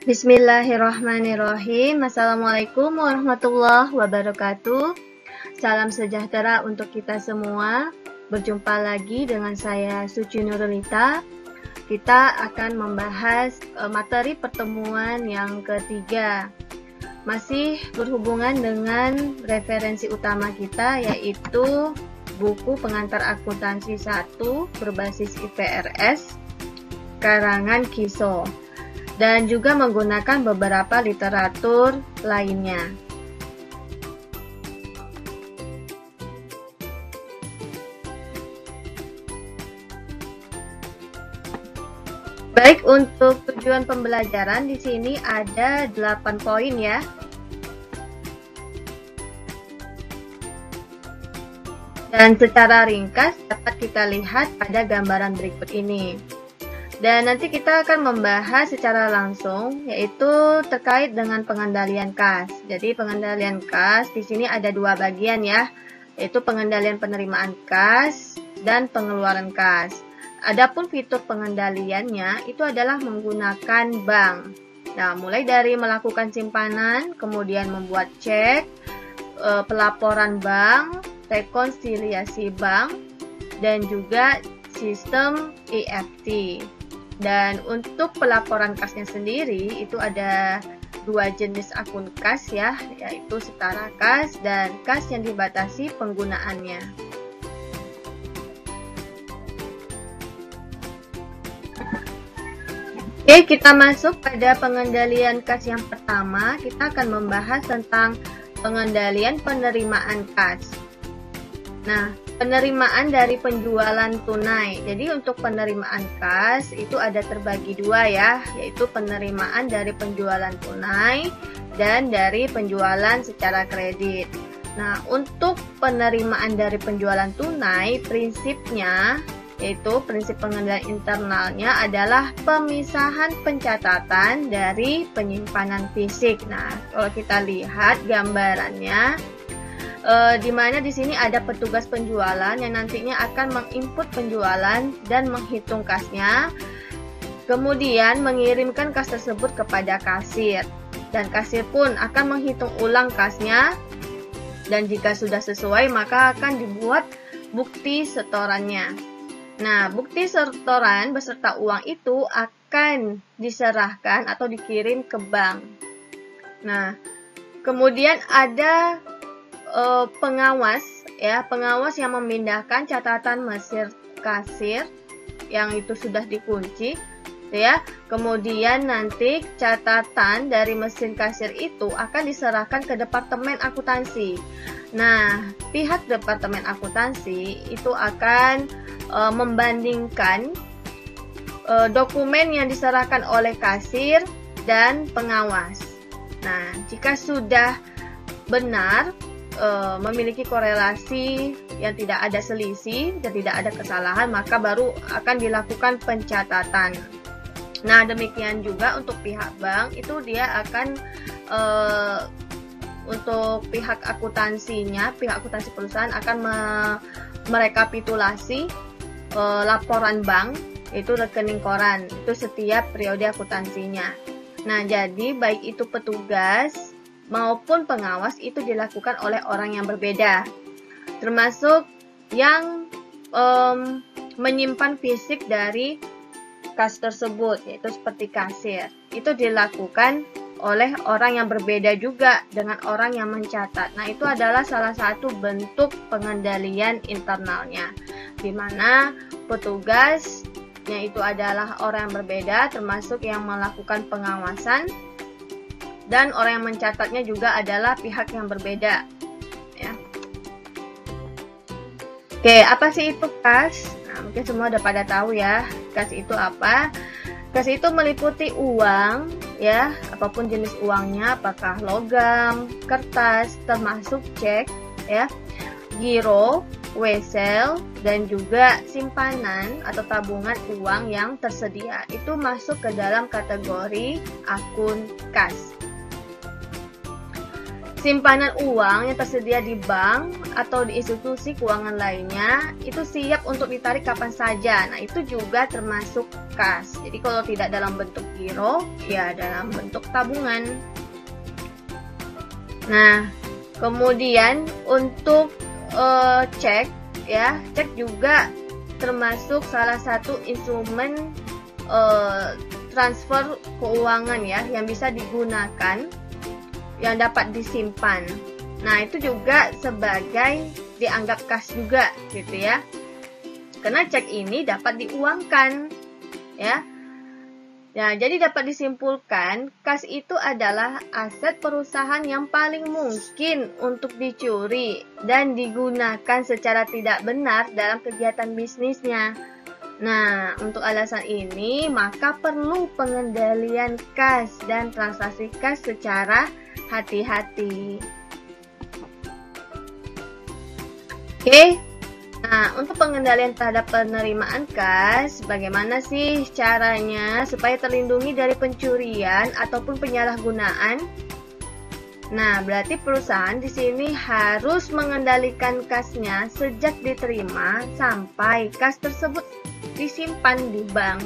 Bismillahirrahmanirrahim. Assalamualaikum warahmatullahi wabarakatuh. Salam sejahtera untuk kita semua. Berjumpa lagi dengan saya Suci Nurulita. Kita akan membahas materi pertemuan yang ketiga. Masih berhubungan dengan referensi utama kita, yaitu buku pengantar akuntansi 1 berbasis IFRS karangan Kiso, dan juga menggunakan beberapa literatur lainnya. Baik, untuk tujuan pembelajaran di sini ada 8 poin ya. Dan secara ringkas dapat kita lihat pada gambaran berikut ini. Dan nanti kita akan membahas secara langsung, yaitu terkait dengan pengendalian kas. Jadi pengendalian kas di sini ada dua bagian ya, yaitu pengendalian penerimaan kas dan pengeluaran kas. Adapun fitur pengendaliannya itu adalah menggunakan bank. Nah, mulai dari melakukan simpanan, kemudian membuat cek, pelaporan bank, rekonsiliasi bank, dan juga sistem EFT. Dan untuk pelaporan kasnya sendiri itu ada dua jenis akun kas ya, yaitu setara kas dan kas yang dibatasi penggunaannya. Oke, kita masuk pada pengendalian kas yang pertama. Kita akan membahas tentang pengendalian penerimaan kas. Nah, penerimaan dari penjualan tunai. Jadi untuk penerimaan kas itu ada terbagi dua ya, yaitu penerimaan dari penjualan tunai dan dari penjualan secara kredit. Nah, untuk penerimaan dari penjualan tunai, prinsipnya yaitu prinsip pengendalian internalnya adalah pemisahan pencatatan dari penyimpanan fisik. Nah, kalau kita lihat gambarannya, di mana di sini ada petugas penjualan yang nantinya akan menginput penjualan dan menghitung kasnya, kemudian mengirimkan kas tersebut kepada kasir, dan kasir pun akan menghitung ulang kasnya, dan jika sudah sesuai maka akan dibuat bukti setorannya. Nah, bukti setoran beserta uang itu akan diserahkan atau dikirim ke bank. Nah, kemudian ada pengawas ya, pengawas yang memindahkan catatan mesin kasir yang itu sudah dikunci ya. Kemudian nanti catatan dari mesin kasir itu akan diserahkan ke departemen akuntansi. Nah, pihak departemen akuntansi itu akan membandingkan dokumen yang diserahkan oleh kasir dan pengawas. Nah, jika sudah benar, memiliki korelasi yang tidak ada selisih dan tidak ada kesalahan, maka baru akan dilakukan pencatatan. Nah, demikian juga untuk pihak bank, itu dia akan untuk pihak akuntansinya, pihak akuntansi perusahaan akan merekapitulasi laporan bank, itu rekening koran, itu setiap periode akuntansinya. Nah, jadi baik itu petugas maupun pengawas itu dilakukan oleh orang yang berbeda, termasuk yang menyimpan fisik dari kas tersebut, yaitu seperti kasir, itu dilakukan oleh orang yang berbeda juga dengan orang yang mencatat. Nah, itu adalah salah satu bentuk pengendalian internalnya, di mana petugasnya itu adalah orang yang berbeda, termasuk yang melakukan pengawasan, dan orang yang mencatatnya juga adalah pihak yang berbeda ya. Oke, apa sih itu kas? Nah, mungkin semua udah pada tahu ya, kas itu apa. Kas itu meliputi uang ya, apapun jenis uangnya, apakah logam, kertas, termasuk cek ya, giro, wesel, dan juga simpanan atau tabungan uang yang tersedia. Itu masuk ke dalam kategori akun kas. simpanan uang yang tersedia di bank atau di institusi keuangan lainnya itu siap untuk ditarik kapan saja. Nah, itu juga termasuk kas. Jadi kalau tidak dalam bentuk giro, ya dalam bentuk tabungan. Nah, kemudian untuk cek, ya, cek juga termasuk salah satu instrumen transfer keuangan ya yang bisa digunakan, yang dapat disimpan. Nah, itu juga sebagai dianggap kas juga gitu ya. Karena cek ini dapat diuangkan ya. Nah, jadi dapat disimpulkan kas itu adalah aset perusahaan yang paling mungkin untuk dicuri dan digunakan secara tidak benar dalam kegiatan bisnisnya. Nah, untuk alasan ini maka perlu pengendalian kas dan transaksi kas secara hati-hati. Oke. Nah, untuk pengendalian terhadap penerimaan kas, bagaimana sih caranya supaya terlindungi dari pencurian ataupun penyalahgunaan? Nah, berarti perusahaan di sini harus mengendalikan kasnya sejak diterima sampai kas tersebut disimpan di bank.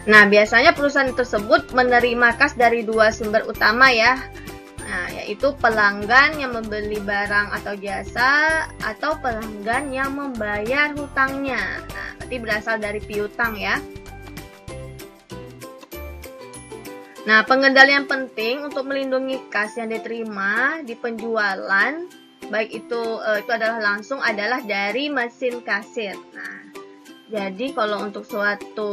Nah, biasanya perusahaan tersebut menerima kas dari dua sumber utama ya. Nah, yaitu pelanggan yang membeli barang atau jasa atau pelanggan yang membayar hutangnya. Nah, berarti berasal dari piutang ya. Nah, pengendalian penting untuk melindungi kas yang diterima di penjualan, baik itu adalah langsung adalah dari mesin kasir. Nah, jadi kalau untuk suatu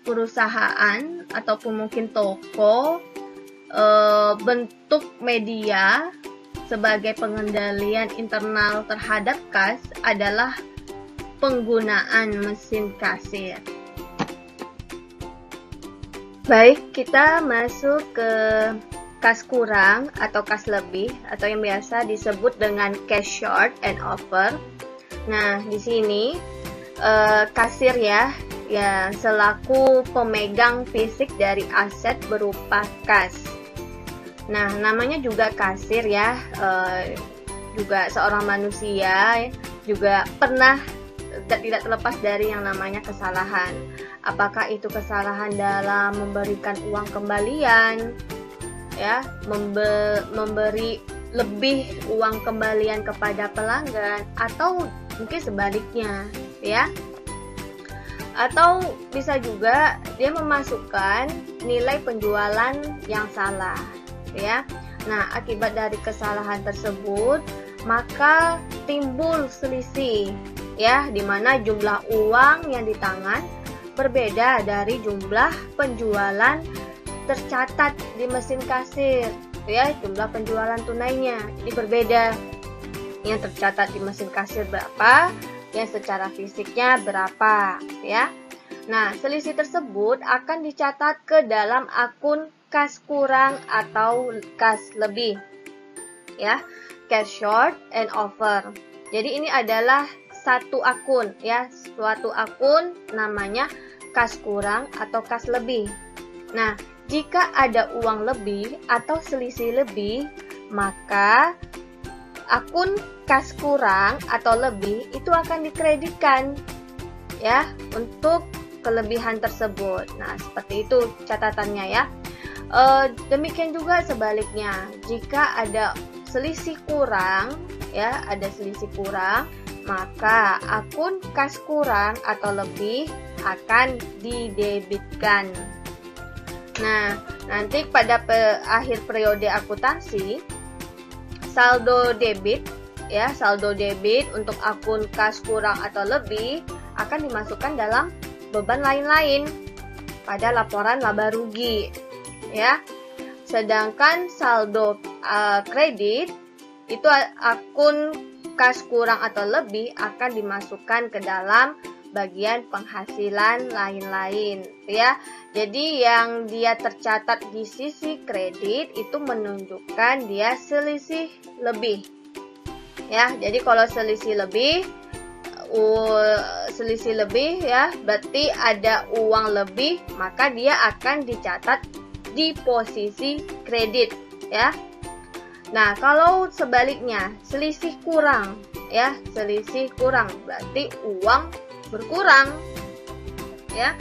perusahaan ataupun mungkin toko, bentuk media sebagai pengendalian internal terhadap kas adalah penggunaan mesin kasir. Baik, kita masuk ke kas kurang atau kas lebih atau yang biasa disebut dengan cash short and offer. Nah, di sini kasir ya selaku pemegang fisik dari aset berupa kas. Nah, namanya juga kasir ya, juga seorang manusia juga pernah tidak terlepas dari yang namanya kesalahan. Apakah itu kesalahan dalam memberikan uang kembalian, ya, memberi lebih uang kembalian kepada pelanggan, atau mungkin sebaliknya, ya. Atau bisa juga dia memasukkan nilai penjualan yang salah, ya. Nah, akibat dari kesalahan tersebut maka timbul selisih, ya, di mana jumlah uang yang di tangan berbeda dari jumlah penjualan tercatat di mesin kasir, ya, jumlah penjualan tunainya jadi berbeda. Yang tercatat di mesin kasir berapa, yang secara fisiknya berapa, ya. Nah, selisih tersebut akan dicatat ke dalam akun kas kurang atau kas lebih, ya, cash short and offer. Jadi ini adalah satu akun, ya, suatu akun namanya kas kurang atau kas lebih. Nah, jika ada uang lebih atau selisih lebih, maka akun kas kurang atau lebih itu akan dikreditkan, ya, untuk kelebihan tersebut. Nah, seperti itu catatannya ya. Demikian juga sebaliknya, jika ada selisih kurang, ya, ada selisih kurang, maka akun kas kurang atau lebih akan didebitkan. Nah, nanti pada akhir periode akuntansi, saldo debit, ya, saldo debit untuk akun kas kurang atau lebih akan dimasukkan dalam beban lain-lain pada laporan laba rugi, ya. Sedangkan saldo kredit itu akun kas kurang atau lebih akan dimasukkan ke dalam bagian penghasilan lain-lain, ya. Jadi yang dia tercatat di sisi kredit itu menunjukkan dia selisih lebih, ya. Jadi kalau selisih lebih ya, berarti ada uang lebih, maka dia akan dicatat di posisi kredit, ya. Nah, kalau sebaliknya selisih kurang, ya, selisih kurang berarti uang berkurang, ya,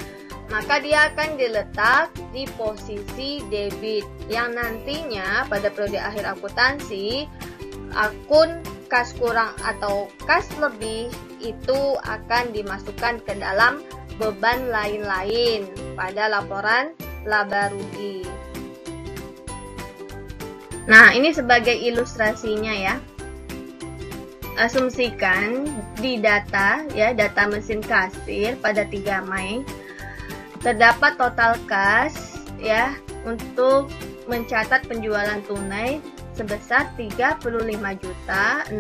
maka dia akan diletak di posisi debit yang nantinya pada periode akhir akuntansi akun kas kurang atau kas lebih itu akan dimasukkan ke dalam beban lain-lain pada laporan laba rugi. Nah, ini sebagai ilustrasinya ya. Asumsikan di data ya, data mesin kasir pada 3 Mei terdapat total kas ya untuk mencatat penjualan tunai sebesar 35.690.000.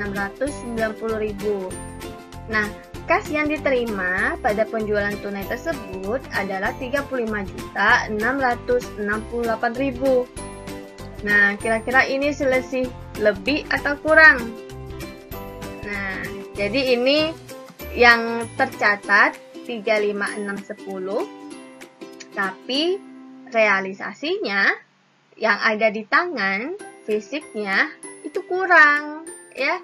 Nah, kas yang diterima pada penjualan tunai tersebut adalah 35.668.000. Nah, kira-kira ini selisih lebih atau kurang? Nah, jadi ini yang tercatat 35610, tapi realisasinya yang ada di tangan fisiknya itu kurang, ya.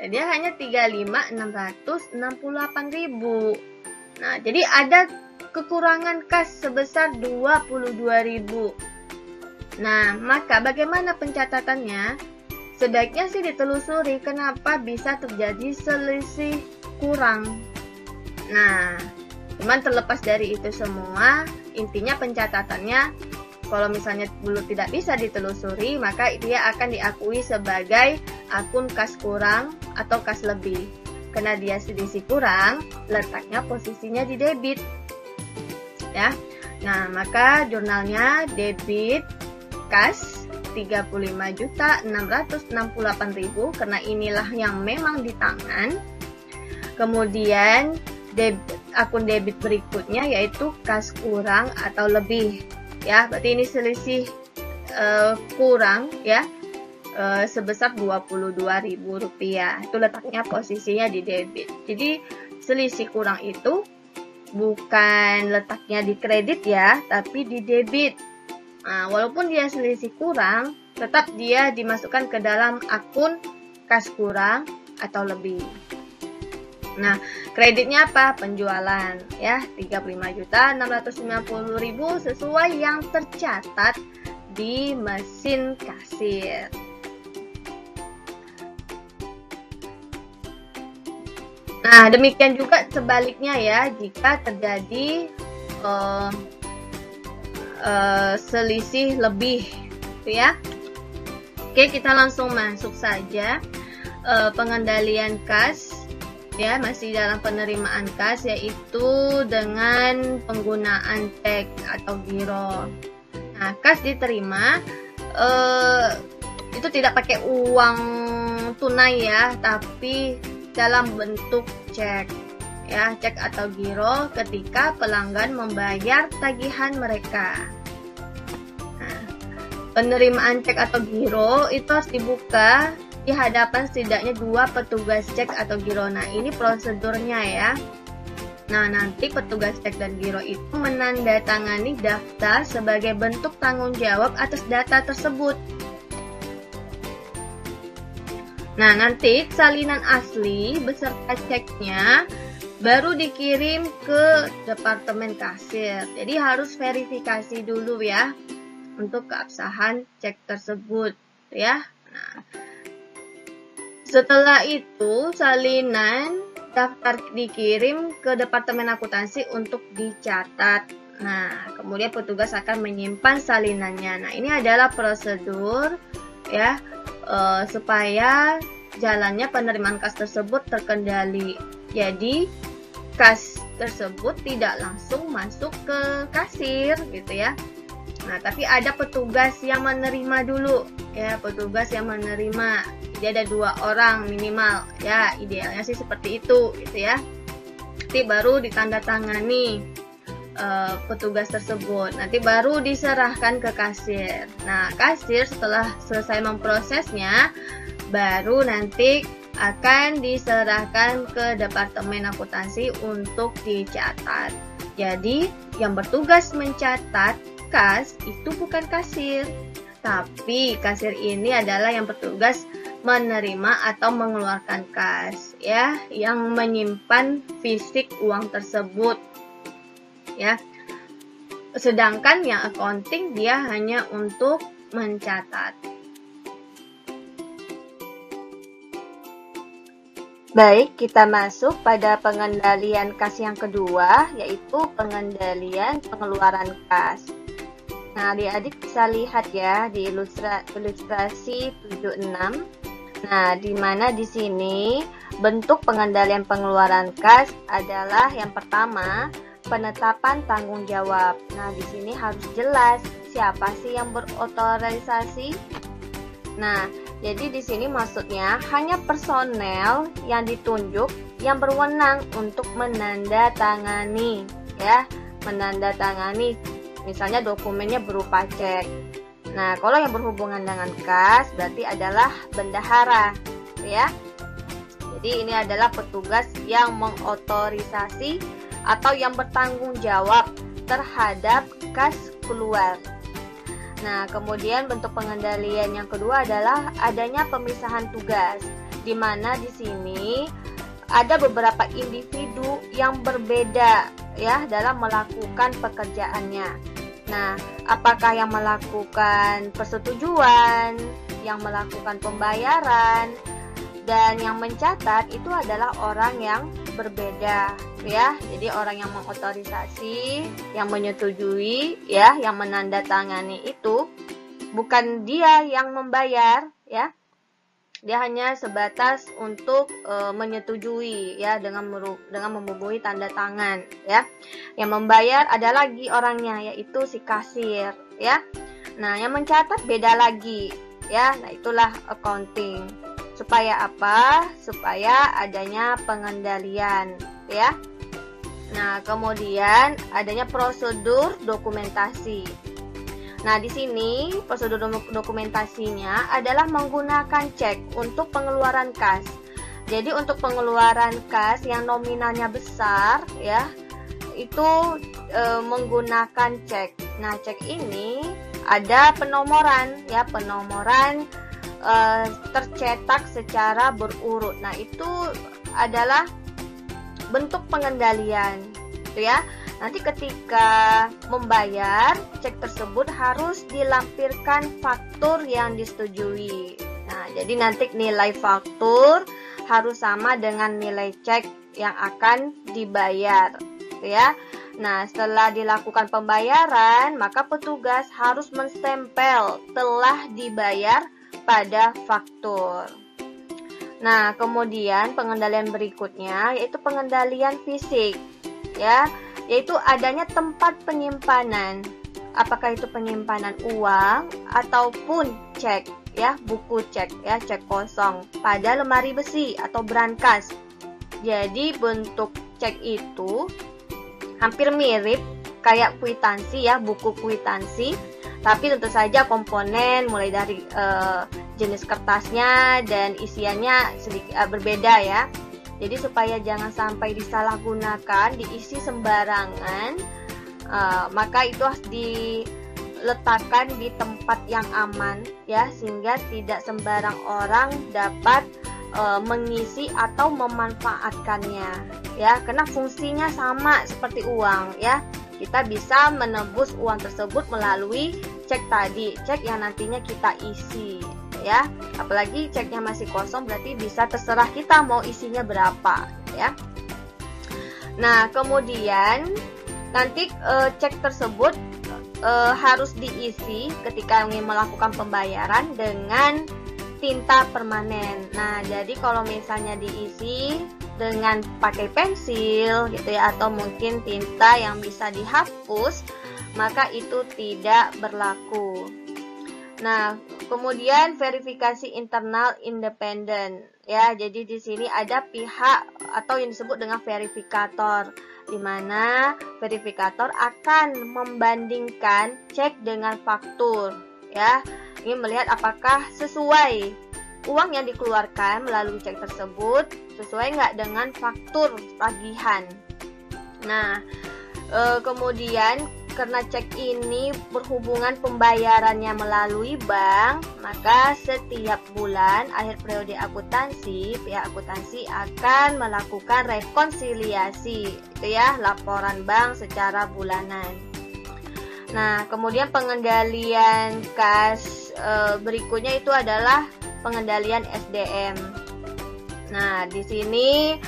Jadi hanya 35.668.000. Nah, jadi ada kekurangan kas sebesar 22.000. Nah, maka bagaimana pencatatannya? Sebaiknya sih ditelusuri kenapa bisa terjadi selisih kurang. Nah, cuman terlepas dari itu semua, intinya pencatatannya kalau misalnya dulu tidak bisa ditelusuri, maka dia akan diakui sebagai akun kas kurang atau kas lebih. Karena dia selisih kurang, letaknya posisinya di debit. Ya. Nah, maka jurnalnya debit kas 35.668.000 karena inilah yang memang di tangan. Kemudian akun debit berikutnya yaitu kas kurang atau lebih, ya. Berarti ini selisih kurang, ya, sebesar Rp22.000. Itu letaknya posisinya di debit. Jadi selisih kurang itu bukan letaknya di kredit ya, tapi di debit. Nah, walaupun dia selisih kurang, tetap dia dimasukkan ke dalam akun kas kurang atau lebih. Nah, kreditnya apa? Penjualan, ya, 35.690.000 sesuai yang tercatat di mesin kasir. Nah, demikian juga sebaliknya ya, jika terjadi selisih lebih, gitu ya. Oke, kita langsung masuk saja pengendalian kas, ya, masih dalam penerimaan kas, yaitu dengan penggunaan cek atau giro. Nah, kas diterima itu tidak pakai uang tunai ya, tapi dalam bentuk cek, ya, cek atau giro ketika pelanggan membayar tagihan mereka. Nah, penerimaan cek atau giro itu harus dibuka di hadapan setidaknya 2 petugas cek atau giro. Nah, ini prosedurnya ya. Nah, nanti petugas cek dan giro itu menandatangani daftar sebagai bentuk tanggung jawab atas data tersebut. Nah, nanti salinan asli beserta ceknya baru dikirim ke departemen kasir. Jadi harus verifikasi dulu ya untuk keabsahan cek tersebut, ya. Nah, setelah itu salinan daftar dikirim ke departemen akuntansi untuk dicatat. Nah, kemudian petugas akan menyimpan salinannya. Nah, ini adalah prosedur ya supaya jalannya penerimaan kas tersebut terkendali. Jadi kas tersebut tidak langsung masuk ke kasir gitu ya. Nah, tapi ada petugas yang menerima dulu ya, petugas yang menerima. Jadi ada 2 orang minimal ya, idealnya sih seperti itu gitu ya. Nanti baru ditandatangani petugas tersebut, nanti baru diserahkan ke kasir. Nah, kasir setelah selesai memprosesnya baru nanti akan diserahkan ke departemen akuntansi untuk dicatat. Jadi yang bertugas mencatat kas itu bukan kasir, tapi kasir ini adalah yang bertugas menerima atau mengeluarkan kas, ya, yang menyimpan fisik uang tersebut, ya. Sedangkan yang accounting dia hanya untuk mencatat. Baik, kita masuk pada pengendalian kas yang kedua, yaitu pengendalian pengeluaran kas. Nah, adik-adik bisa lihat ya di ilustrasi 76. Nah, di mana di sini bentuk pengendalian pengeluaran kas adalah yang pertama, penetapan tanggung jawab. Nah, di sini harus jelas siapa sih yang berotorisasi. Nah, jadi di sini maksudnya hanya personel yang ditunjuk yang berwenang untuk menandatangani, ya, menandatangani. Misalnya dokumennya berupa cek. Nah, kalau yang berhubungan dengan kas berarti adalah bendahara, ya. Jadi ini adalah petugas yang mengotorisasi atau yang bertanggung jawab terhadap kas keluar. Nah, kemudian bentuk pengendalian yang kedua adalah adanya pemisahan tugas, di mana di sini ada beberapa individu yang berbeda, ya, dalam melakukan pekerjaannya. Nah, apakah yang melakukan persetujuan, yang melakukan pembayaran, dan yang mencatat itu adalah orang yang berbeda, ya. Jadi orang yang mengotorisasi, yang menyetujui, ya, yang menandatangani itu bukan dia yang membayar, ya. Dia hanya sebatas untuk menyetujui, ya, dengan membubuhi tanda tangan, ya. Yang membayar ada lagi orangnya, yaitu si kasir, ya. Nah, yang mencatat beda lagi, ya. Nah, itulah accounting. Supaya apa? Supaya adanya pengendalian, ya. Nah, kemudian adanya prosedur dokumentasi. Nah, di sini prosedur dokumentasinya adalah menggunakan cek untuk pengeluaran kas. Jadi untuk pengeluaran kas yang nominalnya besar, ya, itu menggunakan cek. Nah, cek ini ada penomoran, ya, penomoran tercetak secara berurut. Nah, itu adalah bentuk pengendalian, gitu ya. Nanti ketika membayar, cek tersebut harus dilampirkan faktur yang disetujui. Nah, jadi nanti nilai faktur harus sama dengan nilai cek yang akan dibayar, gitu ya. Nah, setelah dilakukan pembayaran, maka petugas harus menstempel telah dibayar pada faktur. Nah, kemudian pengendalian berikutnya yaitu pengendalian fisik, ya, yaitu adanya tempat penyimpanan. Apakah itu penyimpanan uang ataupun cek, ya, buku cek, ya, cek kosong pada lemari besi atau brankas. Jadi bentuk cek itu hampir mirip kayak kwitansi, ya, buku kwitansi. Tapi tentu saja komponen mulai dari jenis kertasnya dan isiannya sedikit berbeda, ya. Jadi supaya jangan sampai disalahgunakan, diisi sembarangan, maka itu harus diletakkan di tempat yang aman, ya, sehingga tidak sembarang orang dapat mengisi atau memanfaatkannya, ya. Karena fungsinya sama seperti uang, ya. Kita bisa menebus uang tersebut melalui cek tadi, cek yang nantinya kita isi, ya. Apalagi ceknya masih kosong berarti bisa terserah kita mau isinya berapa, ya. Nah, kemudian nanti cek tersebut harus diisi ketika ingin melakukan pembayaran dengan tinta permanen. Nah, jadi kalau misalnya diisi dengan pakai pensil, gitu ya, atau mungkin tinta yang bisa dihapus, maka itu tidak berlaku. Nah, kemudian verifikasi internal independen, ya. Jadi di sini ada pihak atau yang disebut dengan verifikator, di mana verifikator akan membandingkan cek dengan faktur, ya. Ini melihat apakah sesuai uang yang dikeluarkan melalui cek tersebut sesuai nggak dengan faktur tagihan. Nah, kemudian karena cek ini berhubungan pembayarannya melalui bank, maka setiap bulan akhir periode akuntansi, pihak akuntansi akan melakukan rekonsiliasi, itu ya, laporan bank secara bulanan. Nah, kemudian pengendalian kas berikutnya itu adalah pengendalian SDM. Nah, di sini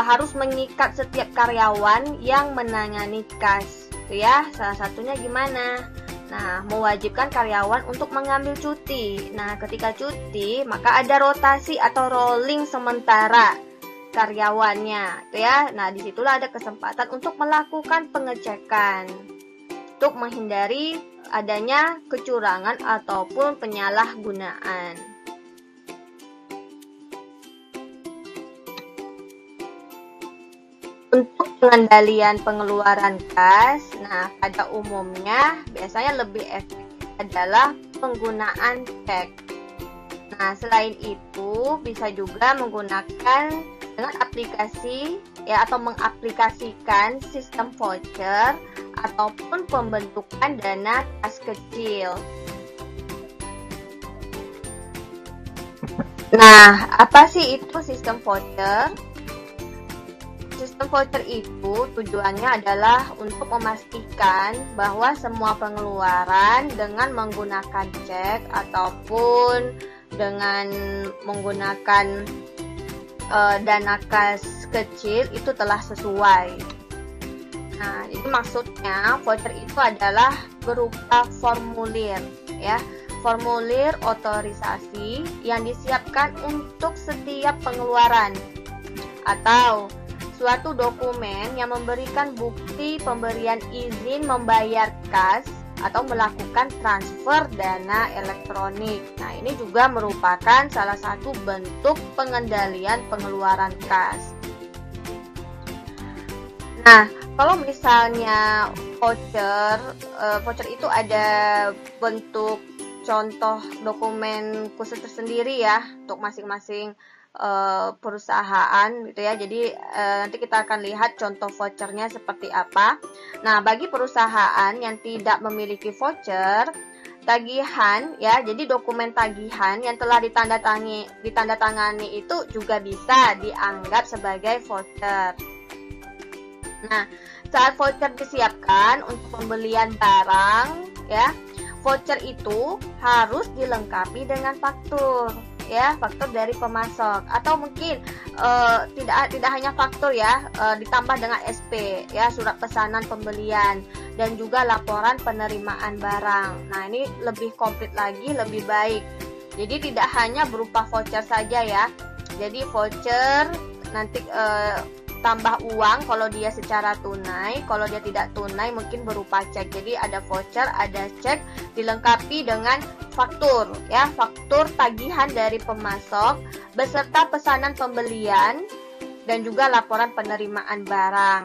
harus mengikat setiap karyawan yang menangani kas. Itu ya, salah satunya gimana? Nah, mewajibkan karyawan untuk mengambil cuti. Nah, ketika cuti, maka ada rotasi atau rolling sementara karyawannya, itu ya. Nah, disitulah ada kesempatan untuk melakukan pengecekan untuk menghindari adanya kecurangan ataupun penyalahgunaan. Untuk pengendalian pengeluaran kas, nah pada umumnya biasanya lebih efektif adalah penggunaan cek. Nah, selain itu bisa juga menggunakan dengan aplikasi ya, atau mengaplikasikan sistem voucher ataupun pembentukan dana kas kecil. Nah, apa sih itu sistem voucher? Sistem voucher itu tujuannya adalah untuk memastikan bahwa semua pengeluaran dengan menggunakan cek ataupun dengan menggunakan dana kas kecil itu telah sesuai. Nah, itu maksudnya voucher itu adalah berupa formulir ya, formulir otorisasi yang disiapkan untuk setiap pengeluaran atau suatu dokumen yang memberikan bukti pemberian izin membayar kas atau melakukan transfer dana elektronik. Nah, ini juga merupakan salah satu bentuk pengendalian pengeluaran kas. Nah, kalau misalnya voucher itu ada bentuk contoh dokumen khusus tersendiri ya untuk masing-masing perusahaan gitu ya. Jadi nanti kita akan lihat contoh vouchernya seperti apa. Nah, bagi perusahaan yang tidak memiliki voucher, tagihan ya, jadi dokumen tagihan yang telah ditandatangani itu juga bisa dianggap sebagai voucher. Nah, saat voucher disiapkan untuk pembelian barang ya, voucher itu harus dilengkapi dengan faktur ya, faktur dari pemasok atau mungkin tidak hanya faktur ya, ditambah dengan SP ya, surat pesanan pembelian dan juga laporan penerimaan barang. Nah, ini lebih komplit lagi, lebih baik. Jadi tidak hanya berupa voucher saja ya. Jadi voucher nanti tambah uang kalau dia secara tunai, kalau dia tidak tunai mungkin berupa cek. Jadi ada voucher, ada cek, dilengkapi dengan faktur ya, faktur tagihan dari pemasok beserta pesanan pembelian dan juga laporan penerimaan barang.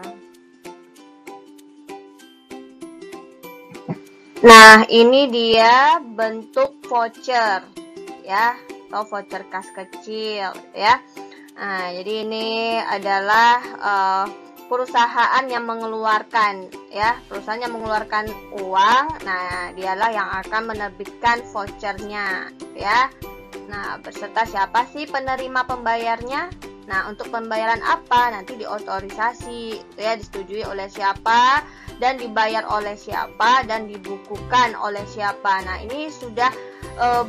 Nah, ini dia bentuk voucher ya, atau voucher kas kecil ya. Nah, jadi ini adalah perusahaan yang mengeluarkan ya, perusahaan yang mengeluarkan uang. Nah, dialah yang akan menerbitkan vouchernya ya. Nah, beserta siapa sih penerima pembayarnya? Nah, untuk pembayaran apa? Nanti diotorisasi ya, disetujui oleh siapa dan dibayar oleh siapa dan dibukukan oleh siapa. Nah, ini sudah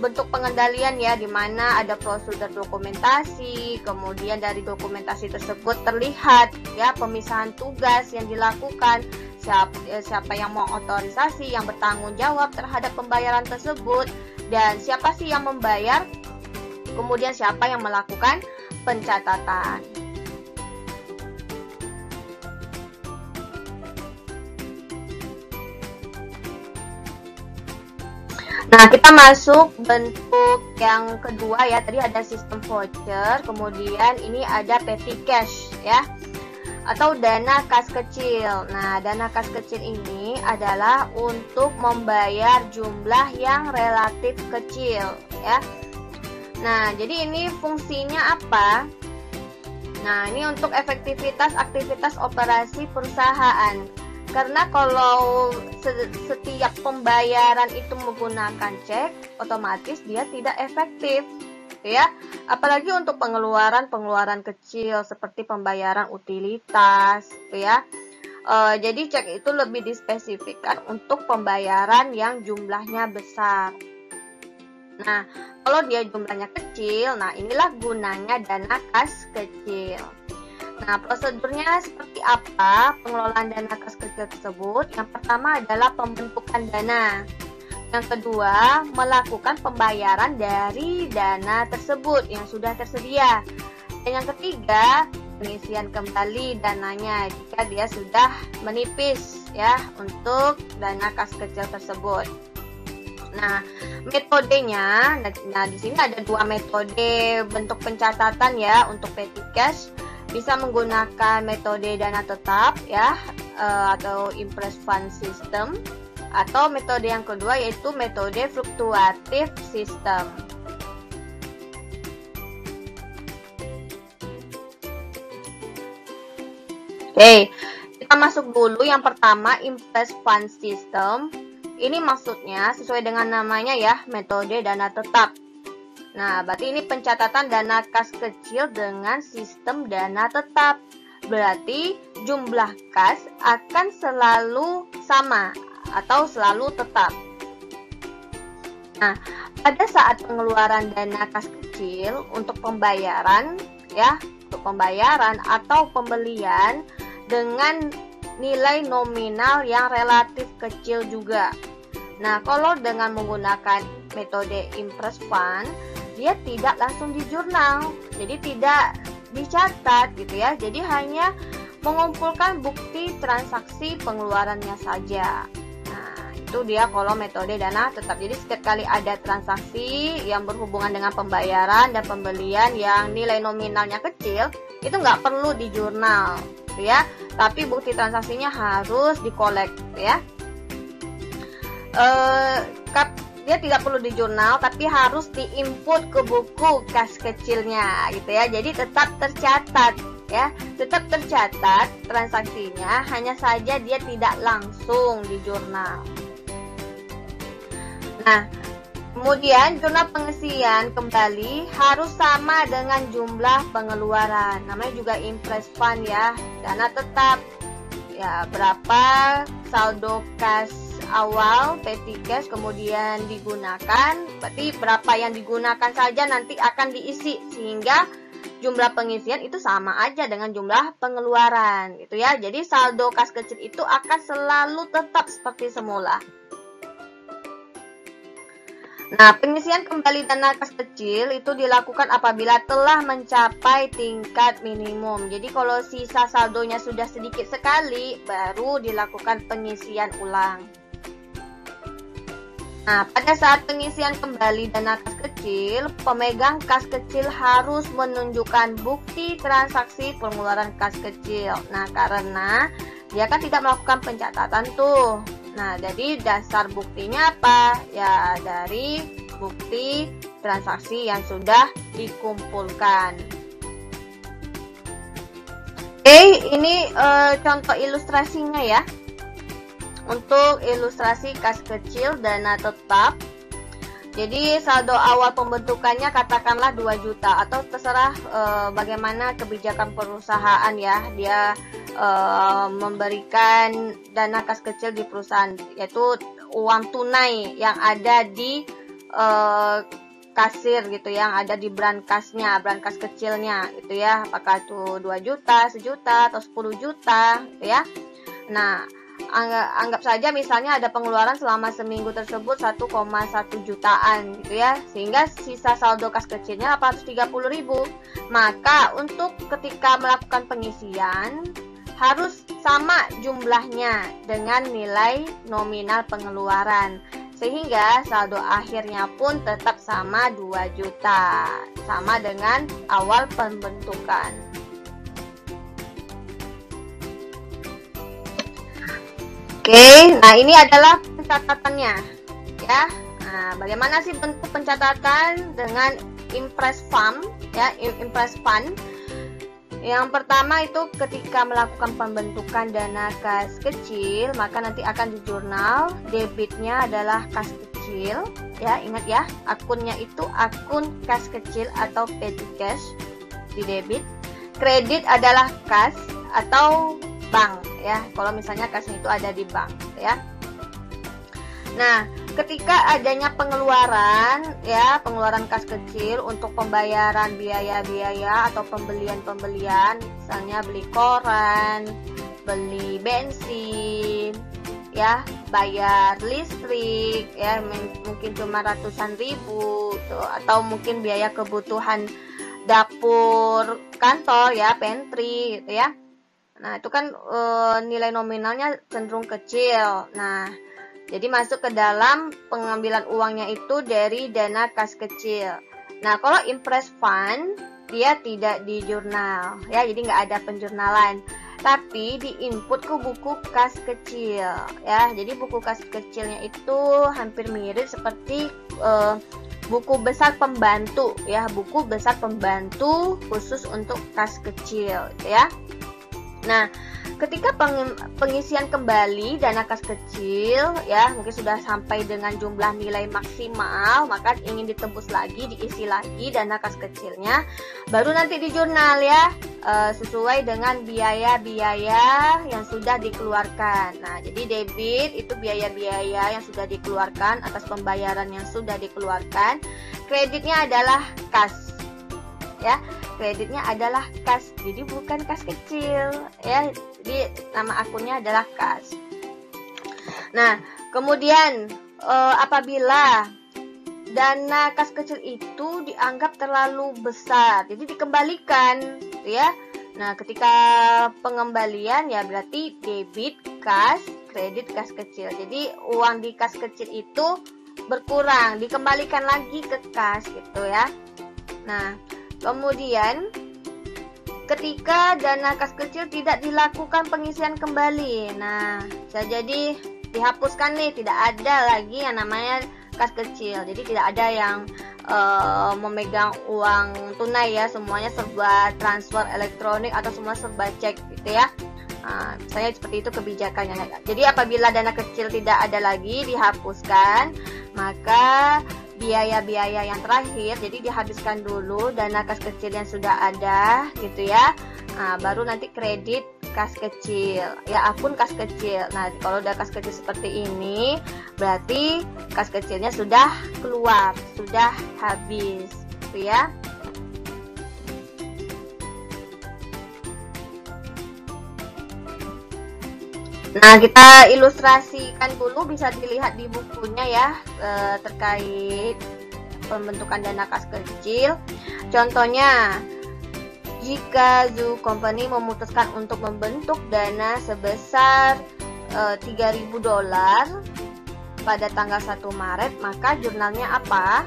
bentuk pengendalian ya, di mana ada prosedur dokumentasi, kemudian dari dokumentasi tersebut terlihat ya pemisahan tugas yang dilakukan, siapa yang mau otorisasi, yang bertanggung jawab terhadap pembayaran tersebut, dan siapa sih yang membayar, kemudian siapa yang melakukan pencatatan. Nah, kita masuk bentuk yang kedua ya. Tadi ada sistem voucher, kemudian ini ada petty cash ya, atau dana kas kecil. Nah, dana kas kecil ini adalah untuk membayar jumlah yang relatif kecil ya. Nah, jadi ini fungsinya apa? Nah, ini untuk efektivitas aktivitas operasi perusahaan. Karena kalau setiap pembayaran itu menggunakan cek, otomatis dia tidak efektif, ya. Apalagi untuk pengeluaran kecil seperti pembayaran utilitas, ya. Jadi cek itu lebih dispesifikkan untuk pembayaran yang jumlahnya besar. Nah, kalau dia jumlahnya kecil, nah inilah gunanya dana kas kecil. Nah, prosedurnya seperti apa pengelolaan dana kas kecil tersebut? Yang pertama adalah pembentukan dana. Yang kedua, melakukan pembayaran dari dana tersebut yang sudah tersedia. Dan yang ketiga, pengisian kembali dananya jika dia sudah menipis ya untuk dana kas kecil tersebut. Nah, metodenya, nah di sini ada dua metode bentuk pencatatan ya untuk petty cash. Bisa menggunakan metode dana tetap ya atau impress fund system, atau metode yang kedua yaitu metode fluktuatif system. Oke, kita masuk dulu yang pertama impress fund system. Ini maksudnya sesuai dengan namanya ya, metode dana tetap. Nah, berarti ini pencatatan dana kas kecil dengan sistem dana tetap. Berarti jumlah kas akan selalu sama atau selalu tetap. Nah, pada saat pengeluaran dana kas kecil untuk pembayaran ya, untuk pembayaran atau pembelian dengan nilai nominal yang relatif kecil juga. Nah, kalau dengan menggunakan metode impress fund, dia tidak langsung di jurnal, jadi tidak dicatat gitu ya. Jadi hanya mengumpulkan bukti transaksi pengeluarannya saja. Nah, itu dia kalau metode dana tetap. Jadi setiap kali ada transaksi yang berhubungan dengan pembayaran dan pembelian yang nilai nominalnya kecil, itu nggak perlu di jurnal gitu ya. Tapi bukti transaksinya harus dikolek ya. Dia tidak perlu di jurnal, tapi harus diinput ke buku kas kecilnya gitu ya. Jadi tetap tercatat ya, tetap tercatat transaksinya, hanya saja dia tidak langsung di jurnal. Nah, kemudian jurnal pengisian kembali harus sama dengan jumlah pengeluaran. Namanya juga impress fund ya, dana tetap ya, berapa saldo kas awal petty cash kemudian digunakan, berarti berapa yang digunakan saja nanti akan diisi, sehingga jumlah pengisian itu sama aja dengan jumlah pengeluaran gitu ya. Jadi saldo kas kecil itu akan selalu tetap seperti semula. Nah, pengisian kembali dana kas kecil itu dilakukan apabila telah mencapai tingkat minimum. Jadi kalau sisa saldonya sudah sedikit sekali, baru dilakukan pengisian ulang. Nah, pada saat pengisian kembali dana kas kecil, pemegang kas kecil harus menunjukkan bukti transaksi pengeluaran kas kecil. Nah, karena dia kan tidak melakukan pencatatan tuh. Nah, jadi dasar buktinya apa? Ya, dari bukti transaksi yang sudah dikumpulkan. Oke, ini contoh ilustrasinya ya. Untuk ilustrasi kas kecil dana tetap, jadi saldo awal pembentukannya katakanlah 2 juta atau terserah bagaimana kebijakan perusahaan ya. Dia memberikan dana kas kecil di perusahaan, yaitu uang tunai yang ada di kasir gitu, yang ada di branch-kasnya, branch-kas kecilnya gitu ya. Apakah itu 2 juta, 1 juta atau 10 juta gitu ya. Nah, anggap saja misalnya ada pengeluaran selama seminggu tersebut 1,1 jutaan gitu ya, sehingga sisa saldo kas kecilnya 830.000. Maka untuk ketika melakukan pengisian harus sama jumlahnya dengan nilai nominal pengeluaran, sehingga saldo akhirnya pun tetap sama 2 juta, sama dengan awal pembentukan. Oke, nah ini adalah pencatatannya ya. Nah, bagaimana sih bentuk pencatatan dengan impress fund ya, impress fund? Yang pertama itu ketika melakukan pembentukan dana kas kecil, maka nanti akan di jurnal debitnya adalah kas kecil, ya ingat ya, akunnya itu akun kas kecil atau petty cash di debit. Kredit adalah kas atau bank, ya kalau misalnya kasnya itu ada di bank, ya. Nah, ketika adanya pengeluaran, ya pengeluaran kas kecil untuk pembayaran biaya-biaya atau pembelian-pembelian, misalnya beli koran, beli bensin, ya bayar listrik, ya mungkin cuma ratusan ribu, tuh, atau mungkin biaya kebutuhan dapur kantor, ya pantry, gitu ya. Nah itu kan nilai nominalnya cenderung kecil. Nah jadi masuk ke dalam pengambilan uangnya itu dari dana kas kecil. Nah, kalau impress fund dia tidak di jurnal, ya, jadi nggak ada penjurnalan. Tapi diinput ke buku kas kecil, ya. Jadi buku kas kecilnya itu hampir mirip seperti buku besar pembantu, ya, buku besar pembantu khusus untuk kas kecil, ya. Nah, ketika pengisian kembali dana kas kecil, ya mungkin sudah sampai dengan jumlah nilai maksimal, maka ingin ditebus lagi, diisi lagi dana kas kecilnya, baru nanti di jurnal, ya, sesuai dengan biaya-biaya yang sudah dikeluarkan. Nah, jadi debit itu biaya-biaya yang sudah dikeluarkan atas pembayaran yang sudah dikeluarkan. Kreditnya adalah kas, ya. Kreditnya adalah kas, jadi bukan kas kecil, ya. Jadi nama akunnya adalah kas. Nah, kemudian apabila dana kas kecil itu dianggap terlalu besar, jadi dikembalikan, ya. Nah, ketika pengembalian, ya berarti debit kas, kredit kas kecil. Jadi uang di kas kecil itu berkurang, dikembalikan lagi ke kas, gitu ya. Nah, kemudian ketika dana kas kecil tidak dilakukan pengisian kembali, nah bisa jadi dihapuskan nih, tidak ada lagi yang namanya kas kecil. Jadi tidak ada yang memegang uang tunai, ya, semuanya serba transfer elektronik atau semua serba cek, gitu ya. Nah, misalnya seperti itu kebijakannya. Jadi apabila dana kecil tidak ada lagi, dihapuskan, maka biaya-biaya yang terakhir, jadi dihabiskan dulu dana kas kecil yang sudah ada, gitu ya. Nah, baru nanti kredit kas kecil, ya, akun kas kecil. Nah, kalau udah kas kecil seperti ini, berarti kas kecilnya sudah keluar, sudah habis, gitu ya. Nah, kita ilustrasikan dulu, bisa dilihat di bukunya, ya, terkait pembentukan dana kas kecil. Contohnya, jika Zoo Company memutuskan untuk membentuk dana sebesar $3.000 pada tanggal 1 Maret, maka jurnalnya apa?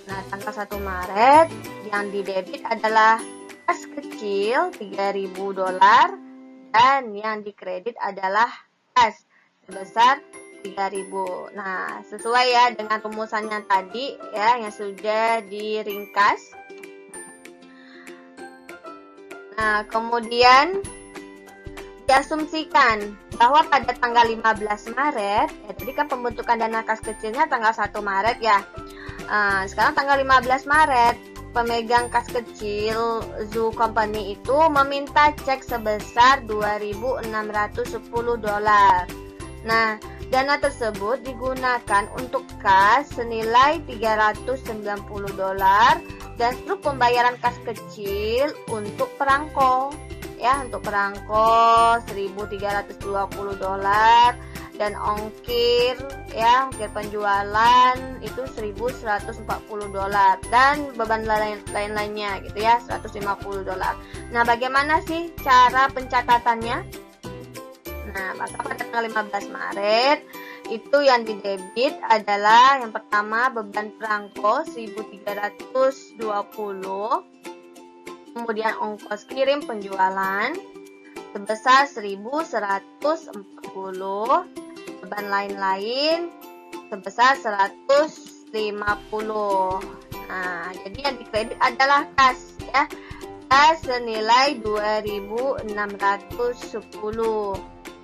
Nah, tanggal 1 Maret yang didebit adalah kas kecil $3.000 dan yang dikredit adalah kas sebesar 3.000. Nah, sesuai, ya, dengan rumusannya tadi, ya, yang sudah diringkas. Nah, kemudian diasumsikan bahwa pada tanggal 15 Maret, ya, tadi kan pembentukan dana kas kecilnya tanggal 1 Maret, ya. Sekarang tanggal 15 Maret, pemegang kas kecil Zoo Company itu meminta cek sebesar $2.610. Nah, dana tersebut digunakan untuk kas senilai $390 dan struk pembayaran kas kecil untuk perangko, ya, untuk perangko $1.320 dan ongkir, ya, ongkir penjualan itu $1.140 dan beban lain-lainnya, gitu ya, $150. Nah, bagaimana sih cara pencatatannya? Nah, maka pada tanggal 15 Maret itu yang didebit adalah yang pertama beban perangko $1.320, kemudian ongkos kirim penjualan sebesar $1.140, beban lain-lain sebesar $150. Nah, jadi yang dikredit adalah kas, ya. kas senilai 2.610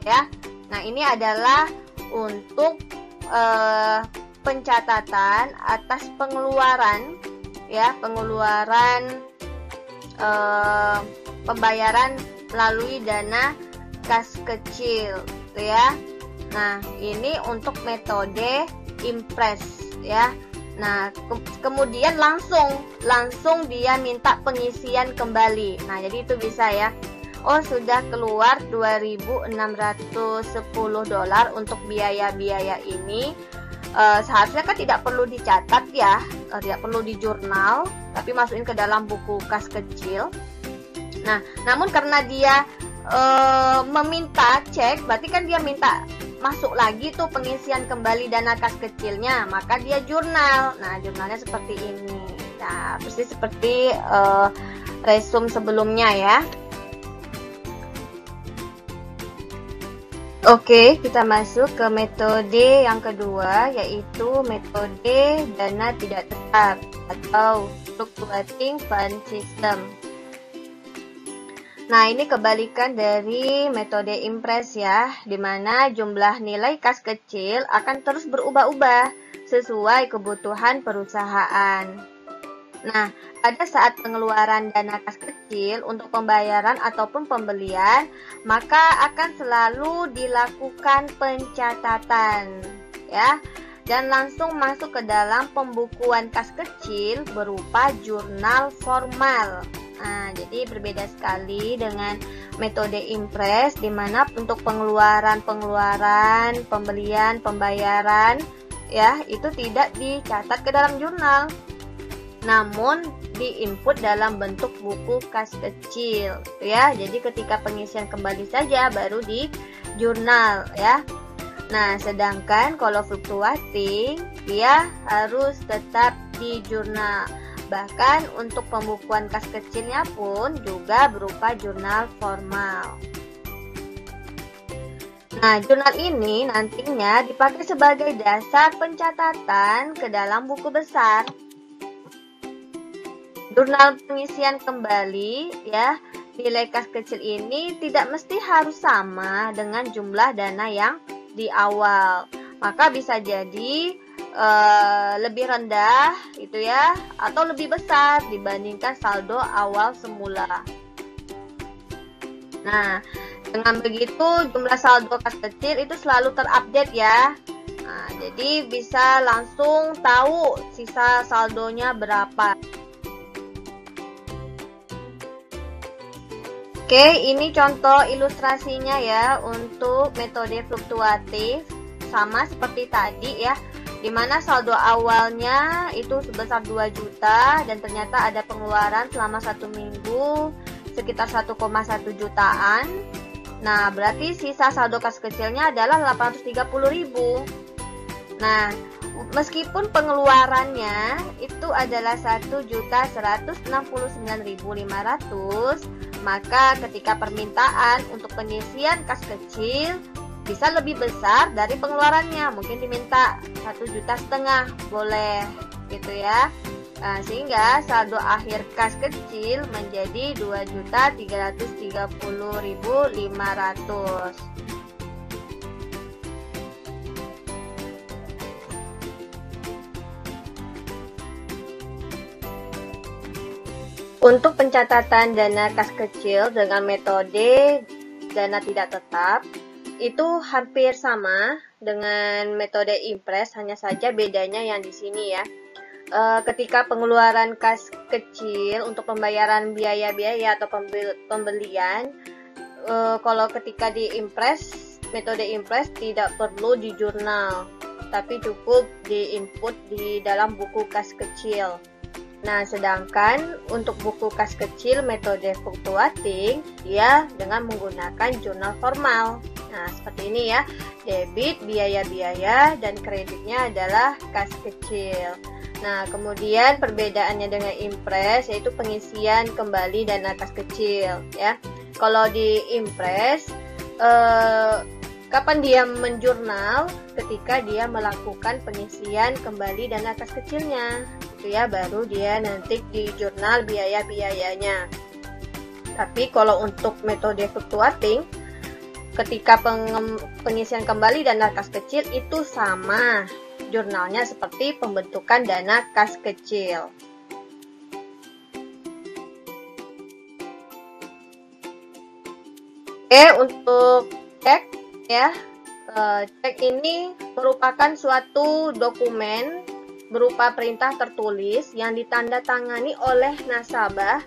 ya. Nah, ini adalah untuk pencatatan atas pengeluaran ya, pengeluaran pembayaran melalui dana kas kecil gitu ya. Nah, ini untuk metode Impress ya. Nah, kemudian langsung dia minta pengisian kembali. Nah, jadi itu bisa ya. Oh, sudah keluar 2.610 dolar untuk biaya-biaya ini. Seharusnya kan tidak perlu dicatat ya, tidak perlu di jurnal, tapi masukin ke dalam buku kas kecil. Nah, namun karena dia meminta cek, berarti kan dia minta masuk lagi tuh pengisian kembali dana kas kecilnya, maka dia jurnal. Nah, jurnalnya seperti ini. Nah, persis seperti resume sebelumnya ya. Oke, kita masuk ke metode yang kedua, yaitu metode dana tidak tetap atau fluctuating fund system. Nah, ini kebalikan dari metode Impress ya, di mana jumlah nilai kas kecil akan terus berubah-ubah sesuai kebutuhan perusahaan. Nah, pada saat pengeluaran dana kas kecil untuk pembayaran ataupun pembelian, maka akan selalu dilakukan pencatatan ya, dan langsung masuk ke dalam pembukuan kas kecil berupa jurnal formal. Nah, jadi berbeda sekali dengan metode Impress, di mana untuk pengeluaran, pembelian, pembayaran ya, itu tidak dicatat ke dalam jurnal, namun diinput dalam bentuk buku kas kecil ya. Jadi ketika pengisian kembali saja baru di jurnal ya. Nah, sedangkan kalau fluktuating dia harus tetap di jurnal. Bahkan untuk pembukuan kas kecilnya pun juga berupa jurnal formal. Nah, jurnal ini nantinya dipakai sebagai dasar pencatatan ke dalam buku besar. Jurnal pengisian kembali ya, nilai kas kecil ini tidak mesti harus sama dengan jumlah dana yang di awal. Maka bisa jadi lebih rendah itu ya, atau lebih besar dibandingkan saldo awal semula. Nah, dengan begitu jumlah saldo kas kecil itu selalu terupdate ya. Nah, jadi bisa langsung tahu sisa saldonya berapa. Oke, ini contoh ilustrasinya ya untuk metode fluktuatif, sama seperti tadi ya, dimana saldo awalnya itu sebesar 2 juta dan ternyata ada pengeluaran selama 1 minggu sekitar 1,1 jutaan. Nah, berarti sisa saldo kas kecilnya adalah 830.000. Nah, meskipun pengeluarannya itu adalah 1.169.500, maka ketika permintaan untuk pengisian kas kecil bisa lebih besar dari pengeluarannya, mungkin diminta 1,5 juta boleh gitu ya. Nah, sehingga saldo akhir kas kecil menjadi 2.330.500. Untuk pencatatan dana kas kecil dengan metode dana tidak tetap itu hampir sama dengan metode Impress, hanya saja bedanya yang di sini ya. Ketika pengeluaran kas kecil untuk pembayaran biaya-biaya atau pembelian, kalau ketika di Impress, metode Impress tidak perlu di jurnal, tapi cukup di input di dalam buku kas kecil. Nah, sedangkan untuk buku kas kecil metode fluktuating dia dengan menggunakan jurnal formal. Nah, seperti ini ya. Debit biaya-biaya dan kreditnya adalah kas kecil. Nah, kemudian perbedaannya dengan Impress yaitu pengisian kembali dana kas kecil ya. Kalau di Impress kapan dia menjurnal? Ketika dia melakukan pengisian kembali dana kas kecilnya. Itu ya, baru dia nanti di jurnal biaya-biayanya. Tapi kalau untuk metode fluctuating, ketika pengisian kembali dana kas kecil itu sama jurnalnya seperti pembentukan dana kas kecil. Oke, untuk cek ya, cek ini merupakan suatu dokumen berupa perintah tertulis yang ditandatangani oleh nasabah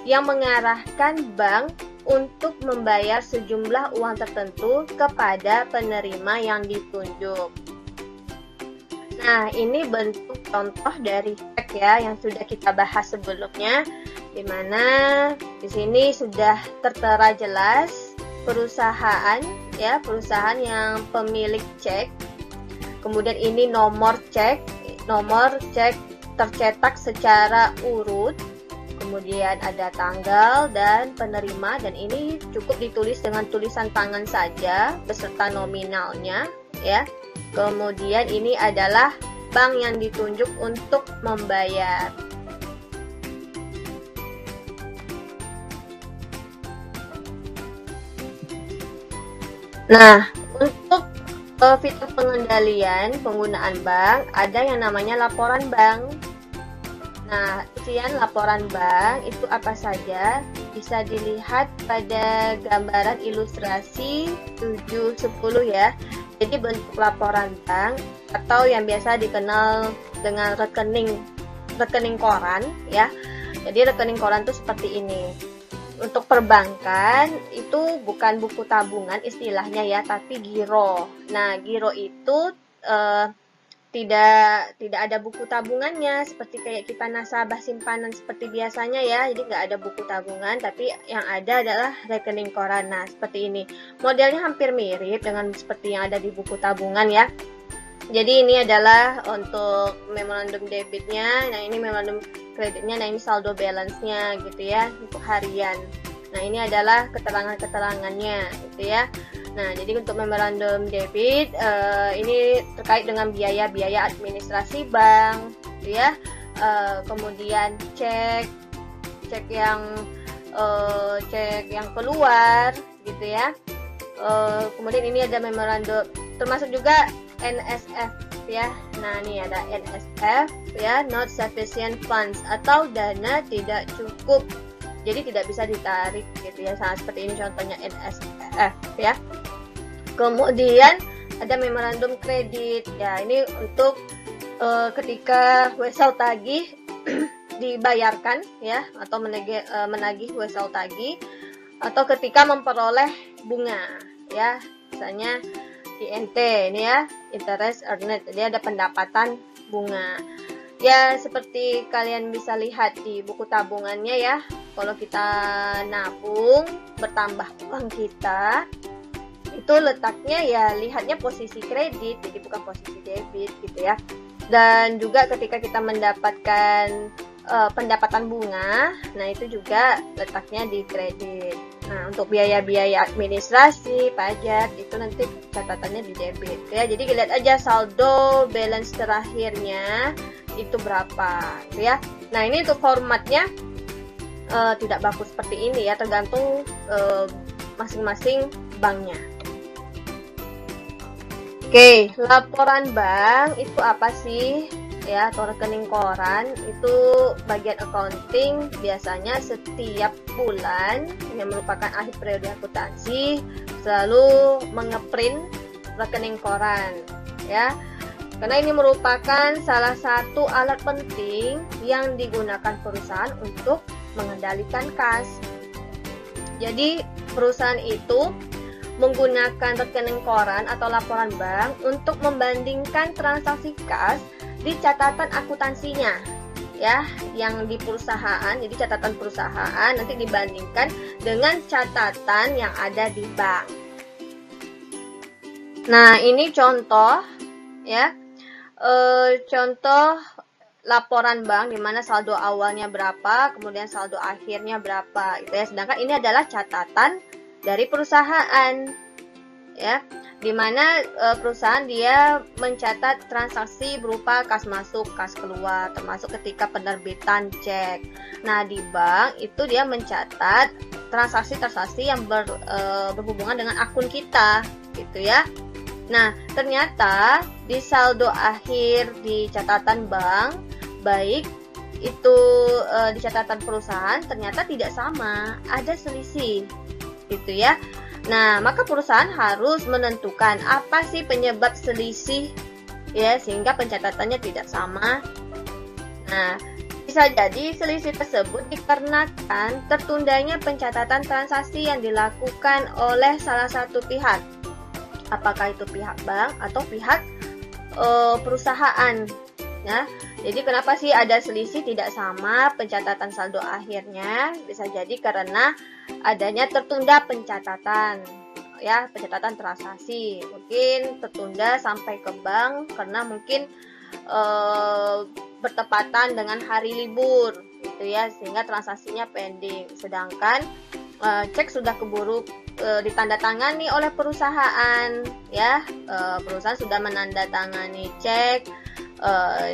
yang mengarahkan bank untuk membayar sejumlah uang tertentu kepada penerima yang ditunjuk. Nah, ini bentuk contoh dari cek ya yang sudah kita bahas sebelumnya, di mana di sini sudah tertera jelas perusahaan ya, perusahaan yang pemilik cek. Kemudian ini nomor cek tercetak secara urut. Kemudian ada tanggal dan penerima, dan ini cukup ditulis dengan tulisan tangan saja beserta nominalnya ya. Kemudian ini adalah bank yang ditunjuk untuk membayar. Nah, untuk fitur pengendalian penggunaan bank ada yang namanya laporan bank. Nah, isian laporan bank itu apa saja bisa dilihat pada gambaran ilustrasi 7-10 ya. Jadi bentuk laporan bank atau yang biasa dikenal dengan rekening koran ya. Jadi rekening koran itu seperti ini. Untuk perbankan itu bukan buku tabungan istilahnya ya, tapi giro. Nah, giro itu tidak ada buku tabungannya seperti kayak kita nasabah simpanan seperti biasanya ya. Jadi nggak ada buku tabungan, tapi yang ada adalah rekening koran. Nah, seperti ini. Modelnya hampir mirip dengan seperti yang ada di buku tabungan ya. Jadi ini adalah untuk memorandum debitnya. Nah, ini memorandum kreditnya. Nah, ini saldo balance-nya gitu ya untuk harian. Nah, ini adalah keterangannya gitu ya. Nah, jadi untuk memorandum debit ini terkait dengan biaya-biaya administrasi bank, gitu ya. Kemudian cek yang keluar, gitu ya. Kemudian ini ada memorandum, termasuk juga NSF ya. Nah, ini ada NSF ya, not sufficient funds atau dana tidak cukup. Jadi tidak bisa ditarik gitu ya. Sama seperti ini contohnya NSF ya. Kemudian ada memorandum kredit ya, ini untuk ketika wesel tagih dibayarkan ya, atau menagih wesel tagih, atau ketika memperoleh bunga ya, misalnya INT ini ya, interest earned, jadi ada pendapatan bunga ya. Seperti kalian bisa lihat di buku tabungannya ya, kalau kita nabung bertambah uang kita itu letaknya ya, lihatnya posisi kredit, jadi bukan posisi debit gitu ya. Dan juga ketika kita mendapatkan pendapatan bunga, nah itu juga letaknya di kredit. Nah, untuk biaya-biaya administrasi, pajak itu nanti catatannya di debit ya. Jadi lihat aja saldo balance terakhirnya itu berapa gitu ya. Nah, ini untuk formatnya tidak baku seperti ini ya, tergantung masing-masing banknya. Oke, laporan bank itu apa sih ya, atau rekening koran itu bagian accounting biasanya setiap bulan yang merupakan akhir periode akuntansi selalu mengeprint rekening koran ya, karena ini merupakan salah satu alat penting yang digunakan perusahaan untuk mengendalikan kas. Jadi perusahaan itu menggunakan rekening koran atau laporan bank untuk membandingkan transaksi kas di catatan akuntansinya ya, yang di perusahaan. Jadi catatan perusahaan nanti dibandingkan dengan catatan yang ada di bank. Nah, ini contoh ya, contoh laporan bank di mana saldo awalnya berapa, kemudian saldo akhirnya berapa gitu ya. Sedangkan ini adalah catatan dari perusahaan ya, di mana perusahaan dia mencatat transaksi berupa kas masuk, kas keluar, termasuk ketika penerbitan cek. Nah, di bank itu dia mencatat transaksi-transaksi yang berhubungan dengan akun kita, gitu ya. Nah, ternyata di saldo akhir di catatan bank, baik itu di catatan perusahaan ternyata tidak sama, ada selisih, gitu ya. Nah, maka perusahaan harus menentukan apa sih penyebab selisih, ya, sehingga pencatatannya tidak sama. Nah, bisa jadi selisih tersebut dikarenakan tertundanya pencatatan transaksi yang dilakukan oleh salah satu pihak. Apakah itu pihak bank atau pihak perusahaan, ya. Jadi kenapa sih ada selisih tidak sama pencatatan saldo akhirnya? Bisa jadi karena adanya tertunda pencatatan, ya, pencatatan transaksi. Mungkin tertunda sampai ke bank karena mungkin bertepatan dengan hari libur, gitu ya, sehingga transaksinya pending. Sedangkan cek sudah keburu ditandatangani oleh perusahaan, ya, perusahaan sudah menandatangani cek.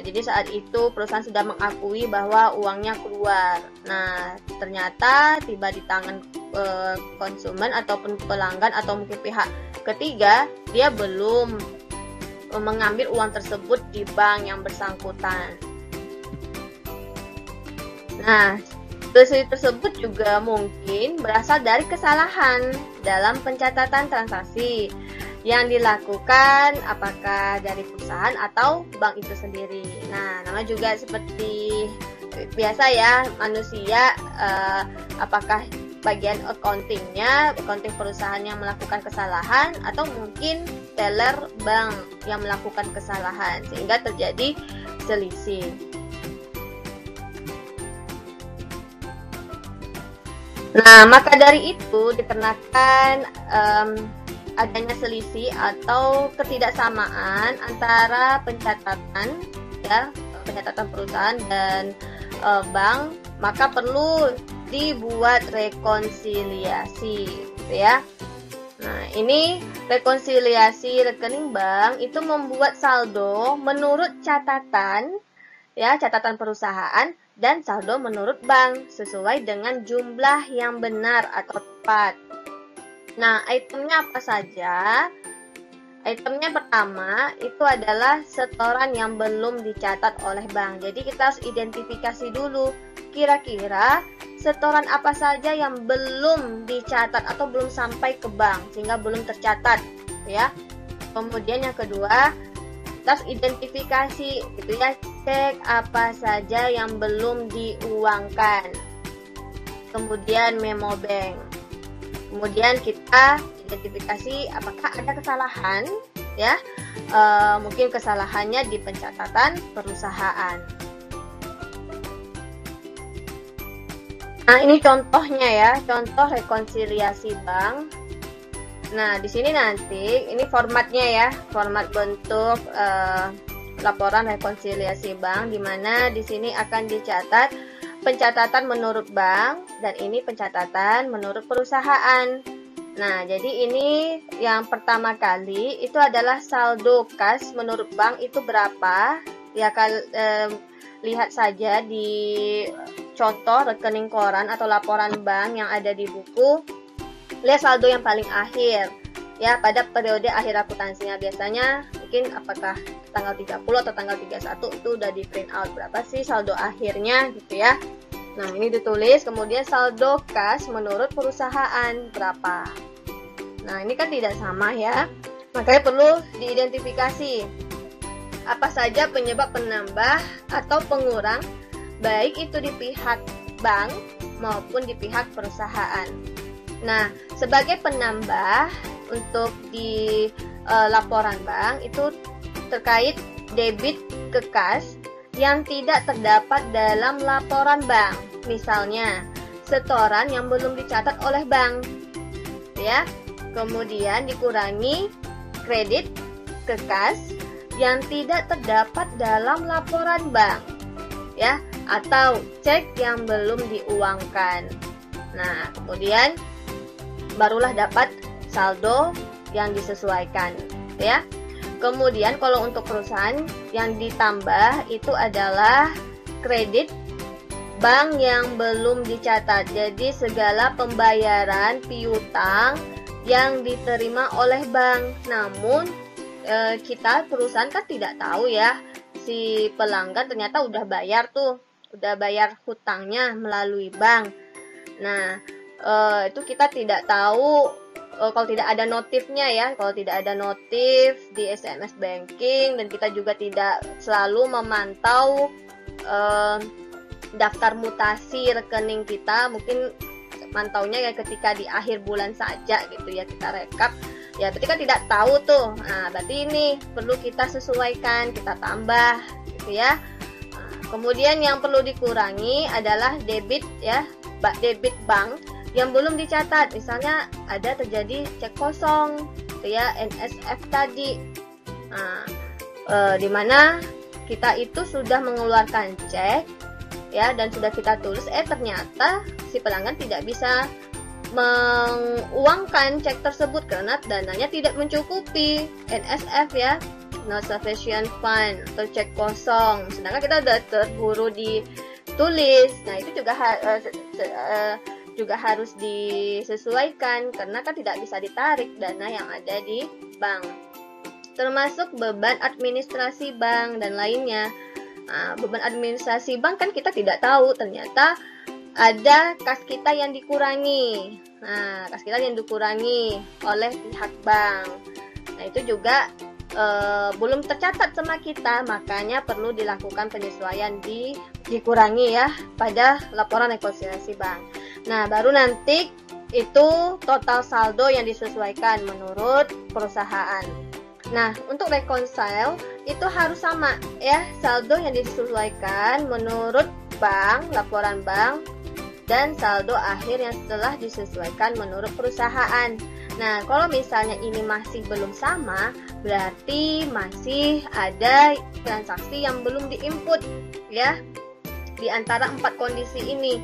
Jadi saat itu perusahaan sudah mengakui bahwa uangnya keluar. Nah, ternyata tiba di tangan konsumen ataupun pelanggan atau mungkin pihak ketiga, dia belum mengambil uang tersebut di bank yang bersangkutan. Nah, selisih tersebut juga mungkin berasal dari kesalahan dalam pencatatan transaksi yang dilakukan apakah dari perusahaan atau bank itu sendiri. Nah, namanya juga seperti biasa ya, manusia, apakah bagian accounting perusahaan yang melakukan kesalahan atau mungkin teller bank yang melakukan kesalahan sehingga terjadi selisih. Nah, maka dari itu dikarenakan adanya selisih atau ketidaksamaan antara pencatatan, ya, pencatatan perusahaan dan bank, maka perlu dibuat rekonsiliasi, gitu ya. Nah, ini rekonsiliasi rekening bank itu membuat saldo menurut catatan, ya, catatan perusahaan dan saldo menurut bank sesuai dengan jumlah yang benar atau tepat. Nah, itemnya apa saja? Itemnya pertama itu adalah setoran yang belum dicatat oleh bank. Jadi kita harus identifikasi dulu kira-kira setoran apa saja yang belum dicatat atau belum sampai ke bank sehingga belum tercatat, ya. Kemudian yang kedua, kita harus identifikasi, gitu ya, cek apa saja yang belum diuangkan. Kemudian memo bank. Kemudian kita identifikasi apakah ada kesalahan, ya, mungkin kesalahannya di pencatatan perusahaan. Nah, ini contohnya ya, contoh rekonsiliasi bank. Nah, di sini nanti ini formatnya ya, format bentuk laporan rekonsiliasi bank, di mana di sini akan dicatat pencatatan menurut bank dan ini pencatatan menurut perusahaan. Nah, jadi ini yang pertama kali itu adalah saldo kas menurut bank itu berapa? Ya, lihat saja di contoh rekening koran atau laporan bank yang ada di buku. Lihat saldo yang paling akhir, ya, pada periode akhir akuntansinya. Biasanya mungkin apakah tanggal 30 atau tanggal 31 itu udah di print out berapa sih saldo akhirnya, gitu ya. Nah, ini ditulis, kemudian saldo kas menurut perusahaan berapa. Nah, ini kan tidak sama ya, makanya perlu diidentifikasi apa saja penyebab penambah atau pengurang, baik itu di pihak bank maupun di pihak perusahaan. Nah, sebagai penambah untuk di laporan bank itu terkait debit ke kas yang tidak terdapat dalam laporan bank. Misalnya, setoran yang belum dicatat oleh bank, ya. Kemudian dikurangi kredit ke kas yang tidak terdapat dalam laporan bank, ya, atau cek yang belum diuangkan. Nah, kemudian barulah dapat saldo yang disesuaikan, ya. Kemudian kalau untuk perusahaan yang ditambah itu adalah kredit bank yang belum dicatat. Jadi segala pembayaran piutang yang diterima oleh bank. Namun kita perusahaan kan tidak tahu ya, si pelanggan ternyata udah bayar hutangnya melalui bank. Nah, itu kita tidak tahu kalau tidak ada notifnya ya, kalau tidak ada notif di SMS banking, dan kita juga tidak selalu memantau daftar mutasi rekening kita, mungkin mantaunya ya ketika di akhir bulan saja gitu ya, kita rekap ya, berarti kan tidak tahu tuh. Nah, berarti ini perlu kita sesuaikan, kita tambah gitu ya. Nah, kemudian yang perlu dikurangi adalah debit ya, debit bank yang belum dicatat. Misalnya ada terjadi cek kosong gitu ya, NSF tadi. Nah, dimana kita itu sudah mengeluarkan cek ya, dan sudah kita tulis, ternyata si pelanggan tidak bisa menguangkan cek tersebut karena dananya tidak mencukupi, NSF ya, not sufficient fund, atau cek kosong, sedangkan kita sudah terburu ditulis. Nah, itu juga harus disesuaikan karena kan tidak bisa ditarik dana yang ada di bank, termasuk beban administrasi bank dan lainnya. Nah, beban administrasi bank kan kita tidak tahu, ternyata ada kas kita yang dikurangi. Nah, kas kita yang dikurangi oleh pihak bank. Nah, itu juga belum tercatat sama kita, makanya perlu dilakukan penyesuaian, dikurangi ya pada laporan rekonsiliasi bank. Nah, baru nanti itu total saldo yang disesuaikan menurut perusahaan. Nah, untuk reconcile itu harus sama ya, saldo yang disesuaikan menurut bank, laporan bank, dan saldo akhir yang setelah disesuaikan menurut perusahaan. Nah, kalau misalnya ini masih belum sama, berarti masih ada transaksi yang belum diinput ya, di antara 4 kondisi ini.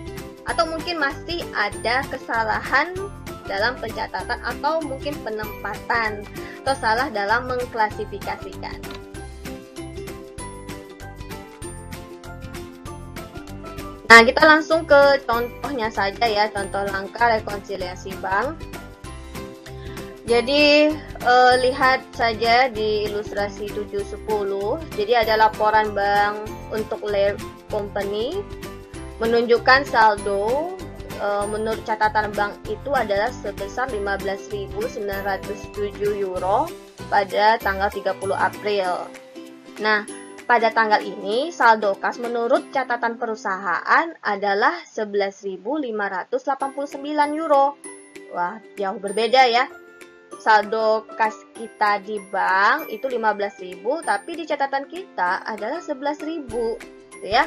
Atau mungkin masih ada kesalahan dalam pencatatan atau mungkin penempatan, atau salah dalam mengklasifikasikan. Nah, kita langsung ke contohnya saja ya, contoh langkah rekonsiliasi bank. Jadi lihat saja di ilustrasi 710. Jadi ada laporan bank untuk Laird Company menunjukkan saldo menurut catatan bank itu adalah sebesar 15.907 euro pada tanggal 30 April. Nah, pada tanggal ini saldo kas menurut catatan perusahaan adalah 11.589 euro. Wah, jauh berbeda ya. Saldo kas kita di bank itu 15.000, tapi di catatan kita adalah 11.000 gitu ya.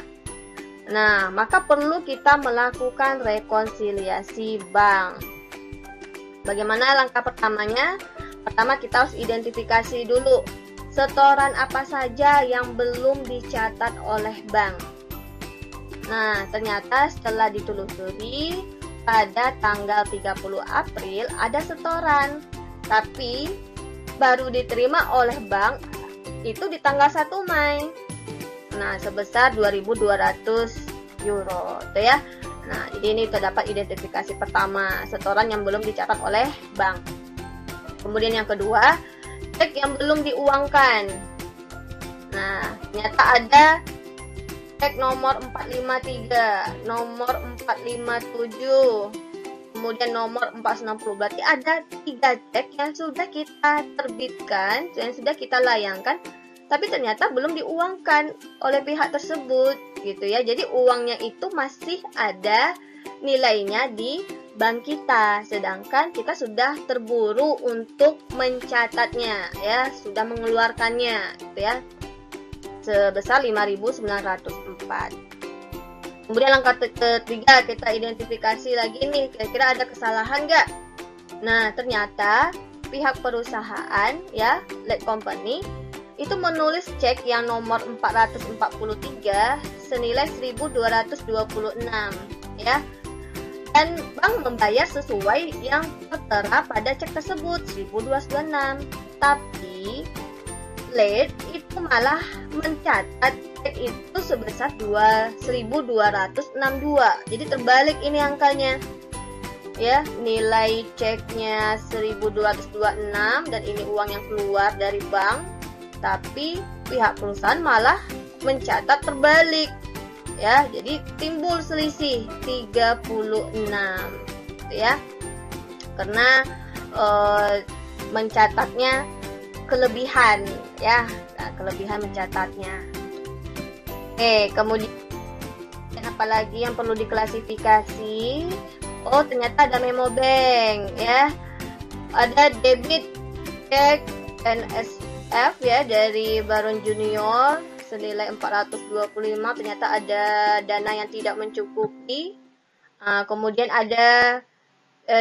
Nah, maka perlu kita melakukan rekonsiliasi bank. Bagaimana langkah pertamanya? Pertama, kita harus identifikasi dulu setoran apa saja yang belum dicatat oleh bank. Nah, ternyata setelah ditelusuri pada tanggal 30 April ada setoran, tapi baru diterima oleh bank itu di tanggal 1 Mei. Nah, sebesar 2.200 euro, itu ya. Nah, jadi ini terdapat identifikasi pertama, setoran yang belum dicatat oleh bank. Kemudian yang kedua, cek yang belum diuangkan. Nah, ternyata ada cek nomor 453, nomor 457, kemudian nomor 460. Berarti ada 3 cek yang sudah kita terbitkan, yang sudah kita layangkan, tapi ternyata belum diuangkan oleh pihak tersebut gitu ya. Jadi uangnya itu masih ada nilainya di bank kita, sedangkan kita sudah terburu untuk mencatatnya ya, sudah mengeluarkannya gitu ya, sebesar 5.904. Kemudian langkah ketiga, kita identifikasi lagi nih, kira-kira ada kesalahan nggak? Nah, ternyata pihak perusahaan ya, Laird Company itu menulis cek yang nomor 443 senilai 1.226 ya. dan bank membayar sesuai yang tertera pada cek tersebut 1.226. Tapi late itu malah mencatat cek itu sebesar 1.262. Jadi terbalik ini angkanya. Ya, nilai ceknya 1.226 dan ini uang yang keluar dari bank, tapi pihak perusahaan malah mencatat terbalik. Ya, jadi timbul selisih 36, ya. Karena mencatatnya kelebihan, ya. Nah, kelebihan mencatatnya. Oke, kemudian apalagi yang perlu diklasifikasi? Oh, ternyata ada memo bank, ya. Ada debit cek NSF, ya, dari Baron Junior senilai 425. Ternyata ada dana yang tidak mencukupi. Kemudian ada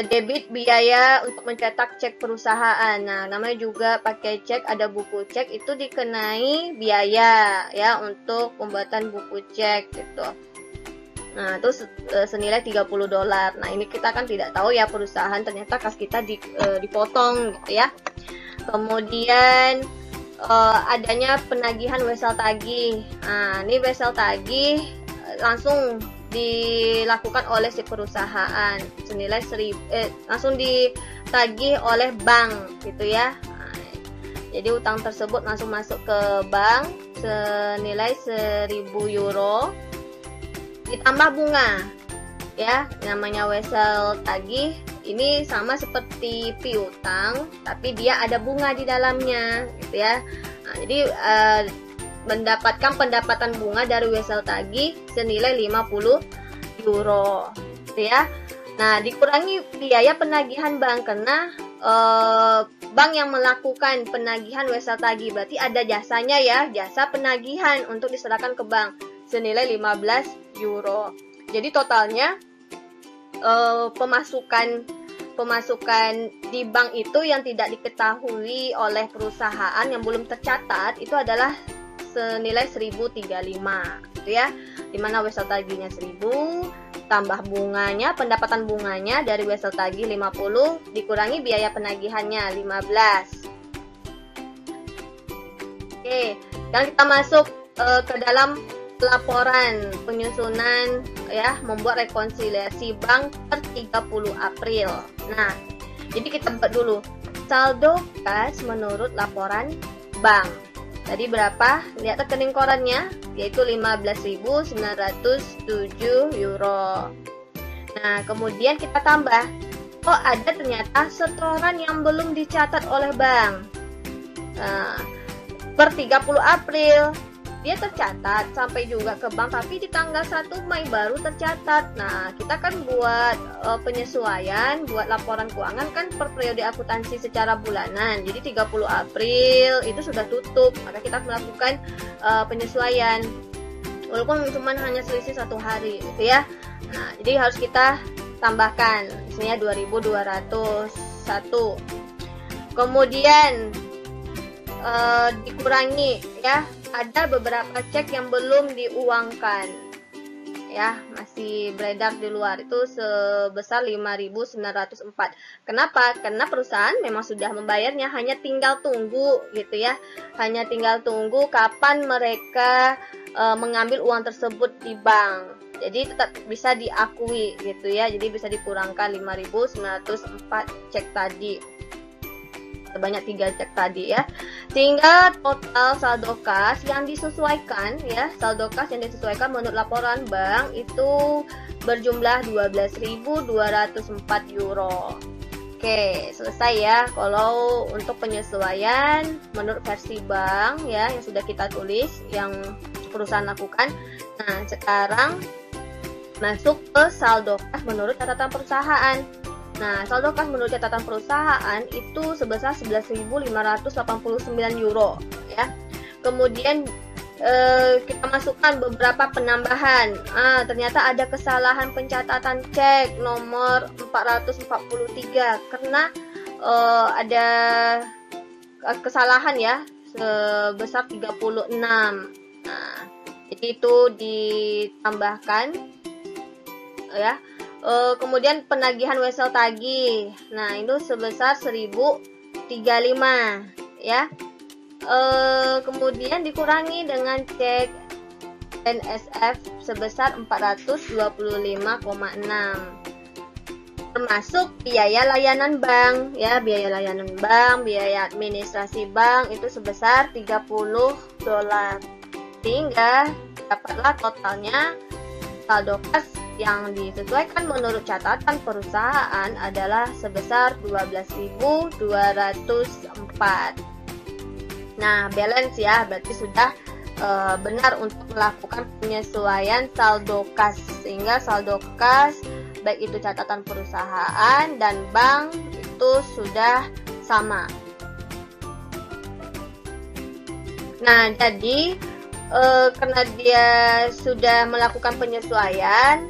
debit biaya untuk mencetak cek perusahaan. Nah, namanya juga pakai cek, ada buku cek, itu dikenai biaya, ya, untuk pembuatan buku cek gitu. Nah, itu senilai $30. Nah, ini kita kan tidak tahu ya perusahaan, ternyata kas kita dipotong gitu ya. Kemudian adanya penagihan wesel tagih. Nah, ini wesel tagih langsung dilakukan oleh si perusahaan senilai langsung ditagih oleh bank gitu ya. Nah, jadi utang tersebut langsung masuk ke bank senilai €1.000 ditambah bunga, ya. Namanya wesel tagih ini sama seperti piutang, tapi dia ada bunga di dalamnya gitu ya. Nah, jadi mendapatkan pendapatan bunga dari wesel tagih senilai €50 gitu ya. Nah, dikurangi biaya penagihan bank karena bank yang melakukan penagihan wesel tagih, berarti ada jasanya ya, jasa penagihan untuk diserahkan ke bank senilai €15. Jadi totalnya pemasukan di bank itu yang tidak diketahui oleh perusahaan yang belum tercatat itu adalah senilai 1.035 gitu ya. Dimana wesel tagihnya 1.000 tambah bunganya, pendapatan bunganya dari wesel tagih 50 dikurangi biaya penagihannya 15. Oke, sekarang kita masuk ke dalam laporan penyusunan, ya, membuat rekonsiliasi bank per 30 April. Nah, jadi kita buat dulu saldo kas menurut laporan bank. Tadi berapa? Lihat rekening korannya, yaitu €15.907. Nah, kemudian kita tambah. Oh, ada ternyata setoran yang belum dicatat oleh bank. Nah, per 30 April dia tercatat sampai juga ke bank, tapi di tanggal 1 Mei baru tercatat. Nah, kita kan buat penyesuaian, buat laporan keuangan kan per periode akuntansi secara bulanan. Jadi 30 April itu sudah tutup, maka kita melakukan penyesuaian. Walaupun cuma hanya selisih 1 hari gitu ya. Nah, jadi harus kita tambahkan, misalnya 2.201. Kemudian dikurangi, ya. Ada beberapa cek yang belum diuangkan, ya, masih beredar di luar, itu sebesar 5.904. Kenapa? Karena perusahaan memang sudah membayarnya, hanya tinggal tunggu gitu ya, hanya tinggal tunggu kapan mereka mengambil uang tersebut di bank. Jadi tetap bisa diakui gitu ya, jadi bisa dikurangkan 5.904 cek tadi, sebanyak 3 cek tadi ya, sehingga total saldo kas yang disesuaikan, ya, saldo kas yang disesuaikan menurut laporan bank itu berjumlah €12.204. Oke, selesai ya kalau untuk penyesuaian menurut versi bank, ya, yang sudah kita tulis, yang perusahaan lakukan. Nah, sekarang masuk ke saldo kas menurut catatan perusahaan. Nah, saldo kas menurut catatan perusahaan itu sebesar €11.589, ya. Kemudian kita masukkan beberapa penambahan. Ternyata ada kesalahan pencatatan cek nomor 443 karena ada kesalahan ya sebesar 36. Nah, jadi itu ditambahkan, ya. Kemudian penagihan wesel tagih. Nah, itu sebesar 1035 ya. Kemudian dikurangi dengan cek NSF sebesar 425,6, termasuk biaya layanan bank ya, biaya layanan bank, biaya administrasi bank itu sebesar $30, sehingga dapatlah totalnya saldo kas yang disesuaikan menurut catatan perusahaan adalah sebesar 12.204. Nah, balance ya, berarti sudah benar untuk melakukan penyesuaian saldo kas, sehingga saldo kas baik itu catatan perusahaan dan bank itu sudah sama. Nah, jadi karena dia sudah melakukan penyesuaian,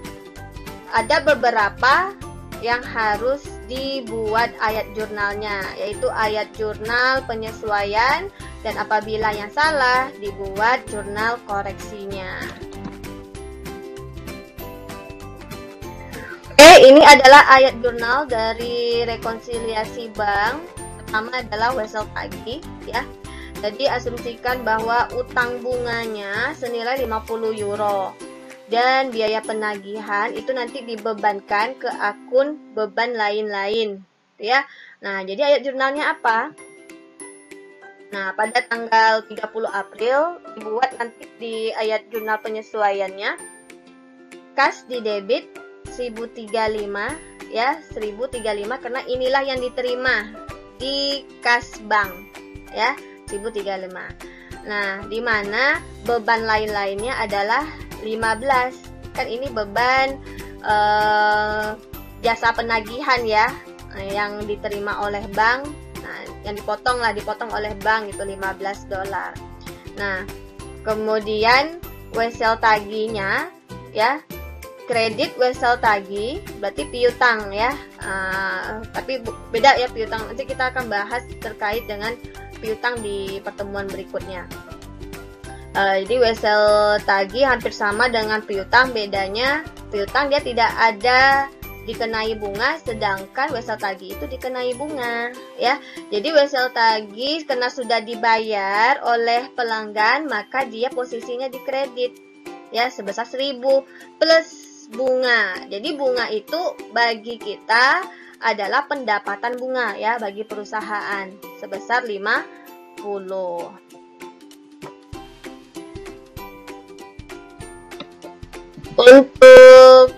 ada beberapa yang harus dibuat ayat jurnalnya, yaitu ayat jurnal penyesuaian, dan apabila yang salah dibuat jurnal koreksinya. Oke, ini adalah ayat jurnal dari rekonsiliasi bank. Pertama adalah wesel tagih ya. Jadi asumsikan bahwa utang bunganya senilai 50 euro. Dan biaya penagihan itu nanti dibebankan ke akun beban lain-lain ya. Nah, jadi ayat jurnalnya apa? Nah, pada tanggal 30 April dibuat nanti di ayat jurnal penyesuaiannya. Kas di debit 1035 ya, 1035 karena inilah yang diterima di kas bank ya, 1035. Nah, di mana beban lain-lainnya adalah 15. Kan ini beban jasa penagihan ya, yang diterima oleh bank. Nah, yang dipotong oleh bank itu $15. Nah, kemudian wesel tagihnya ya, kredit wesel tagih berarti piutang ya. Tapi beda ya piutang, nanti kita akan bahas terkait dengan piutang di pertemuan berikutnya. Jadi wesel tagih hampir sama dengan piutang, bedanya piutang dia tidak ada dikenai bunga, sedangkan wesel tagih itu dikenai bunga ya. Jadi wesel tagih karena sudah dibayar oleh pelanggan, maka dia posisinya di kredit ya, sebesar 1000 plus bunga. Jadi bunga itu bagi kita adalah pendapatan bunga ya, bagi perusahaan sebesar 50. Untuk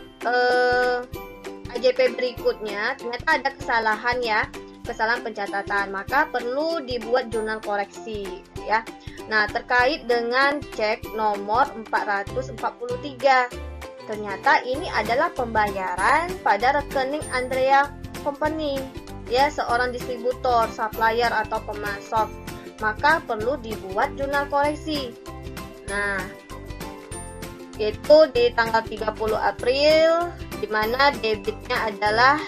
AJP berikutnya ternyata ada kesalahan ya, kesalahan pencatatan, maka perlu dibuat jurnal koreksi ya. Nah, terkait dengan cek nomor 443, ternyata ini adalah pembayaran pada rekening Andrea Company ya, seorang distributor, supplier atau pemasok, maka perlu dibuat jurnal koreksi. Nah, itu di tanggal 30 April, di mana debitnya adalah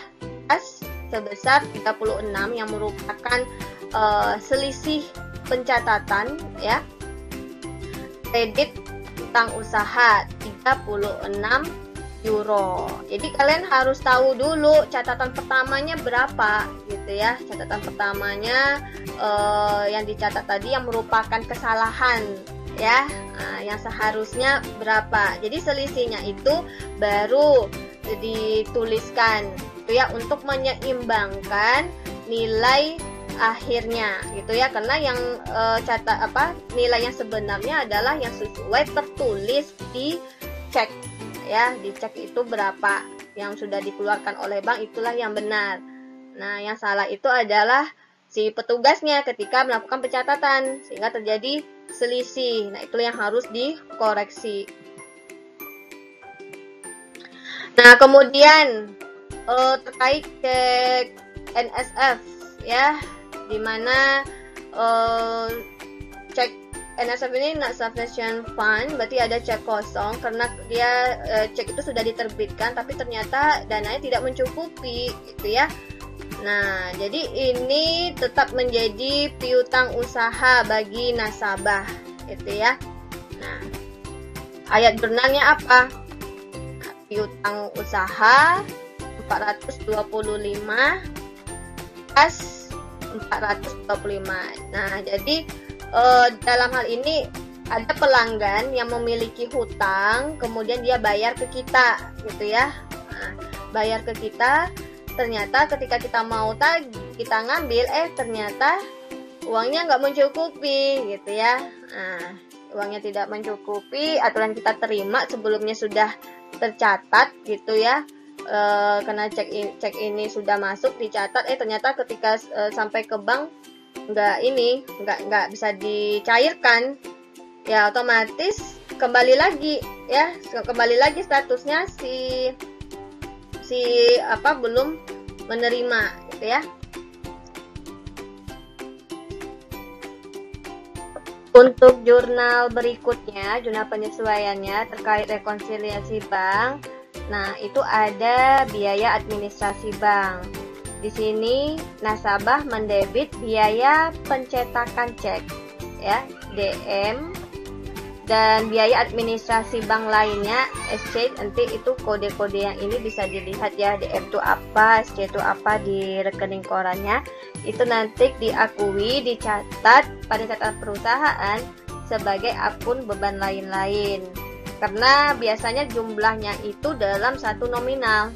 kas sebesar 36 yang merupakan selisih pencatatan ya. Kredit utang usaha 36 euro. Jadi kalian harus tahu dulu catatan pertamanya berapa gitu ya. Catatan pertamanya yang dicatat tadi yang merupakan kesalahan ya, yang seharusnya berapa. Jadi selisihnya itu baru dituliskan gitu ya, untuk menyeimbangkan nilai akhirnya gitu ya, karena yang nilai yang sebenarnya adalah yang sesuai tertulis di cek ya, di cek itu berapa yang sudah dikeluarkan oleh bank, itulah yang benar. Nah, yang salah itu adalah si petugasnya ketika melakukan pencatatan sehingga terjadi selisih. Nah, itulah yang harus dikoreksi. Nah, kemudian terkait cek NSF ya, dimana cek NSF ini not sufficient fund, berarti ada cek kosong karena dia cek itu sudah diterbitkan tapi ternyata dananya tidak mencukupi gitu ya. Nah, jadi ini tetap menjadi piutang usaha bagi nasabah gitu ya. Nah, ayat jurnalnya apa? piutang usaha 425, kas 425. Nah, jadi dalam hal ini ada pelanggan yang memiliki hutang, kemudian dia bayar ke kita, gitu ya. Nah, bayar ke kita, ternyata ketika kita mau tagih, kita ngambil, ternyata uangnya nggak mencukupi, gitu ya. Nah, uangnya tidak mencukupi, aturan kita terima sebelumnya sudah tercatat, gitu ya. Karena cek ini sudah masuk, dicatat, ternyata ketika sampai ke bank nggak bisa dicairkan, ya otomatis kembali lagi statusnya si belum menerima, gitu ya. Untuk jurnal berikutnya, jurnal penyesuaiannya terkait rekonsiliasi bank. Nah, itu ada biaya administrasi bank. Di sini nasabah mendebit biaya pencetakan cek, ya, DM, dan biaya administrasi bank lainnya, SC. Nanti itu kode-kode yang ini bisa dilihat ya, DM itu apa, SC itu apa di rekening korannya. Itu nanti diakui, dicatat pada catatan perusahaan sebagai akun beban lain-lain. Karena biasanya jumlahnya itu dalam satu nominal.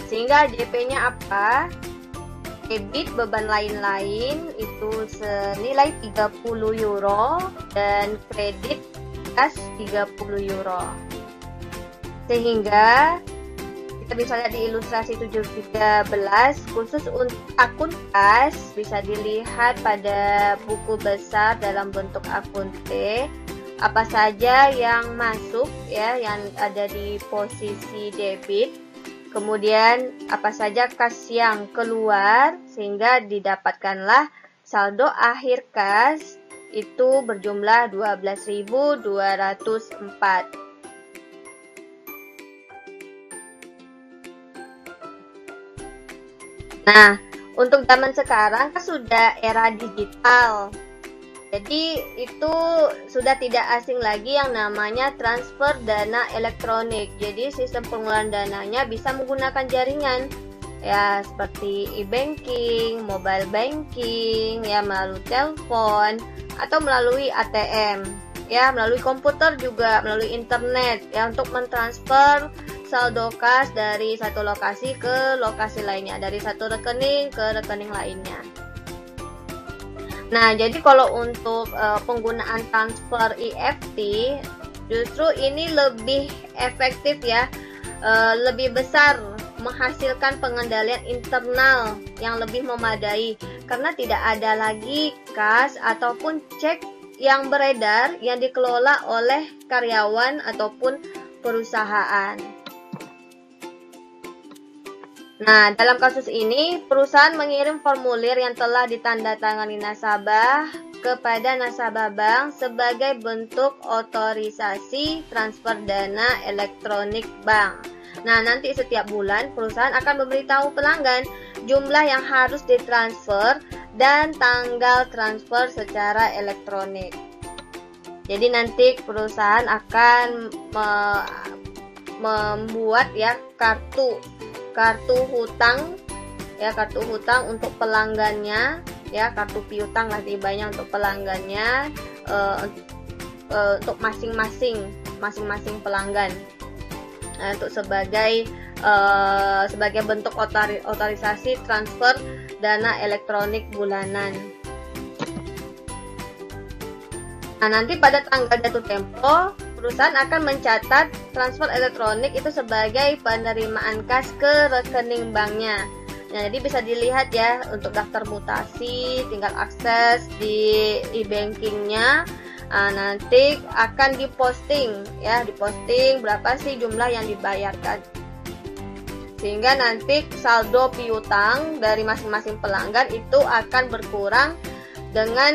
Sehingga JP-nya apa? Debit beban lain-lain itu senilai 30 euro dan kredit kas 30 euro. Sehingga kita bisa lihat di ilustrasi 713, khusus untuk akun kas bisa dilihat pada buku besar dalam bentuk akun T, apa saja yang masuk, ya, yang ada di posisi debit, kemudian apa saja kas yang keluar, sehingga didapatkanlah saldo akhir kas itu berjumlah 12.204. Nah, untuk zaman sekarang kan sudah era digital. Jadi itu sudah tidak asing lagi yang namanya transfer dana elektronik. Jadi sistem pengeluaran dananya bisa menggunakan jaringan, ya, seperti e-banking, mobile banking, ya, melalui telepon atau melalui ATM, ya, melalui komputer juga, melalui internet, ya, untuk mentransfer saldo kas dari satu lokasi ke lokasi lainnya, dari satu rekening ke rekening lainnya. Nah, jadi kalau untuk penggunaan transfer EFT, justru ini lebih efektif, ya, lebih besar, menghasilkan pengendalian internal yang lebih memadai, karena tidak ada lagi kas ataupun cek yang beredar yang dikelola oleh karyawan ataupun perusahaan. Nah, dalam kasus ini, perusahaan mengirim formulir yang telah ditandatangani nasabah kepada nasabah bank sebagai bentuk otorisasi transfer dana elektronik bank. Nah, nanti setiap bulan perusahaan akan memberitahu pelanggan jumlah yang harus ditransfer dan tanggal transfer secara elektronik. Jadi nanti perusahaan akan membuat, ya, kartu hutang, ya, kartu hutang untuk pelanggannya, ya, kartu piutang lah banyak untuk pelanggannya, untuk masing-masing pelanggan, untuk sebagai bentuk otorisasi transfer dana elektronik bulanan. Nah, nanti pada tanggal jatuh tempo, perusahaan akan mencatat transfer elektronik itu sebagai penerimaan kas ke rekening banknya. Nah, jadi bisa dilihat, ya, untuk daftar mutasi, tinggal akses di e-bankingnya. Nah, nanti akan diposting, ya, berapa sih jumlah yang dibayarkan. Sehingga nanti saldo piutang dari masing-masing pelanggan itu akan berkurang dengan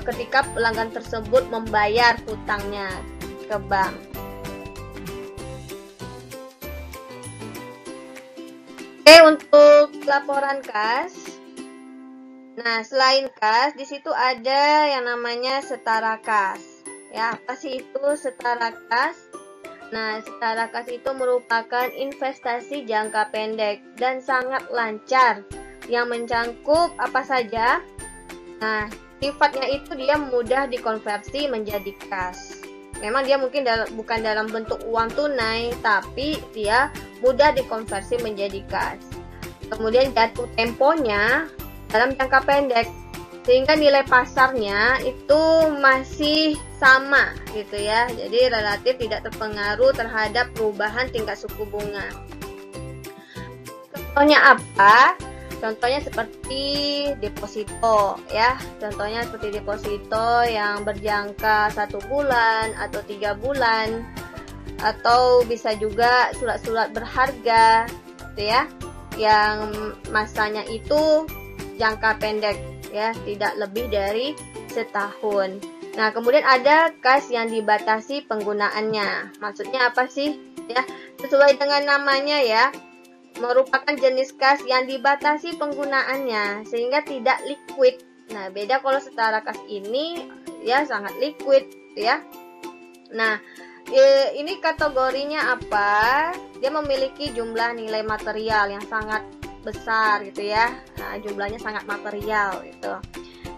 ketika pelanggan tersebut membayar hutangnya ke bank. Oke, untuk laporan kas. Nah, selain kas, di situ ada yang namanya setara kas. Ya, apa sih itu setara kas? Nah, setara kas itu merupakan investasi jangka pendek dan sangat lancar yang mencangkup apa saja. Nah, sifatnya itu dia mudah dikonversi menjadi kas. Memang dia mungkin bukan dalam bentuk uang tunai, tapi dia mudah dikonversi menjadi kas. Kemudian jatuh temponya dalam jangka pendek, sehingga nilai pasarnya itu masih sama gitu ya. Jadi relatif tidak terpengaruh terhadap perubahan tingkat suku bunga. Contohnya apa? Contohnya seperti deposito ya. Contohnya seperti deposito yang berjangka 1 bulan atau 3 bulan, atau bisa juga surat-surat berharga gitu ya, yang masanya itu jangka pendek ya, tidak lebih dari setahun. Nah, kemudian ada kas yang dibatasi penggunaannya. Maksudnya apa sih? Ya, sesuai dengan namanya ya, merupakan jenis kas yang dibatasi penggunaannya sehingga tidak liquid. Nah, beda kalau setara kas ini ya sangat liquid ya. Nah, ini kategorinya apa? Dia memiliki jumlah nilai material yang sangat besar gitu ya. Nah, jumlahnya sangat material gitu.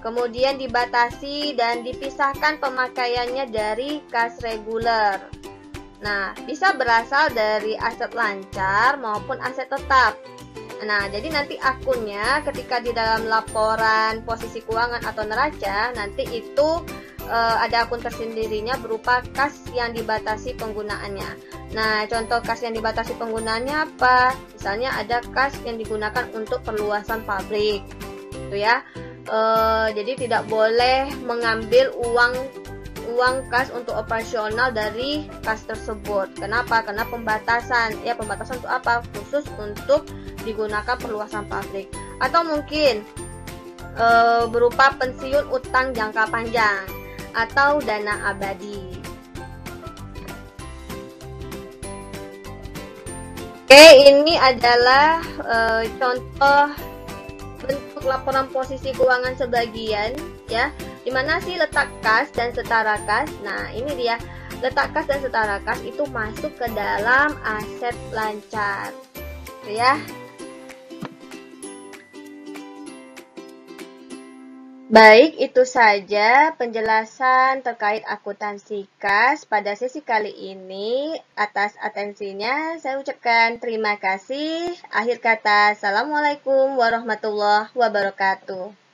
Kemudian dibatasi dan dipisahkan pemakaiannya dari kas reguler. Nah, bisa berasal dari aset lancar maupun aset tetap. Nah, jadi nanti akunnya ketika di dalam laporan posisi keuangan atau neraca, nanti itu ada akun tersendirinya berupa kas yang dibatasi penggunaannya. Nah, contoh kas yang dibatasi penggunaannya apa? Misalnya ada kas yang digunakan untuk perluasan pabrik, gitu ya. Jadi tidak boleh mengambil uang kas untuk operasional dari kas tersebut. Kenapa? Karena pembatasan. Ya, pembatasan untuk apa? Khusus untuk digunakan perluasan pabrik. Atau mungkin berupa pensiun utang jangka panjang atau dana abadi. Oke, ini adalah contoh bentuk laporan posisi keuangan sebagian ya. Di mana sih letak kas dan setara kas? Nah, ini dia. Letak kas dan setara kas itu masuk ke dalam aset lancar. Gitu ya. Baik, itu saja penjelasan terkait akuntansi kas pada sesi kali ini. Atas atensinya, saya ucapkan terima kasih. Akhir kata, Assalamualaikum warahmatullahi wabarakatuh.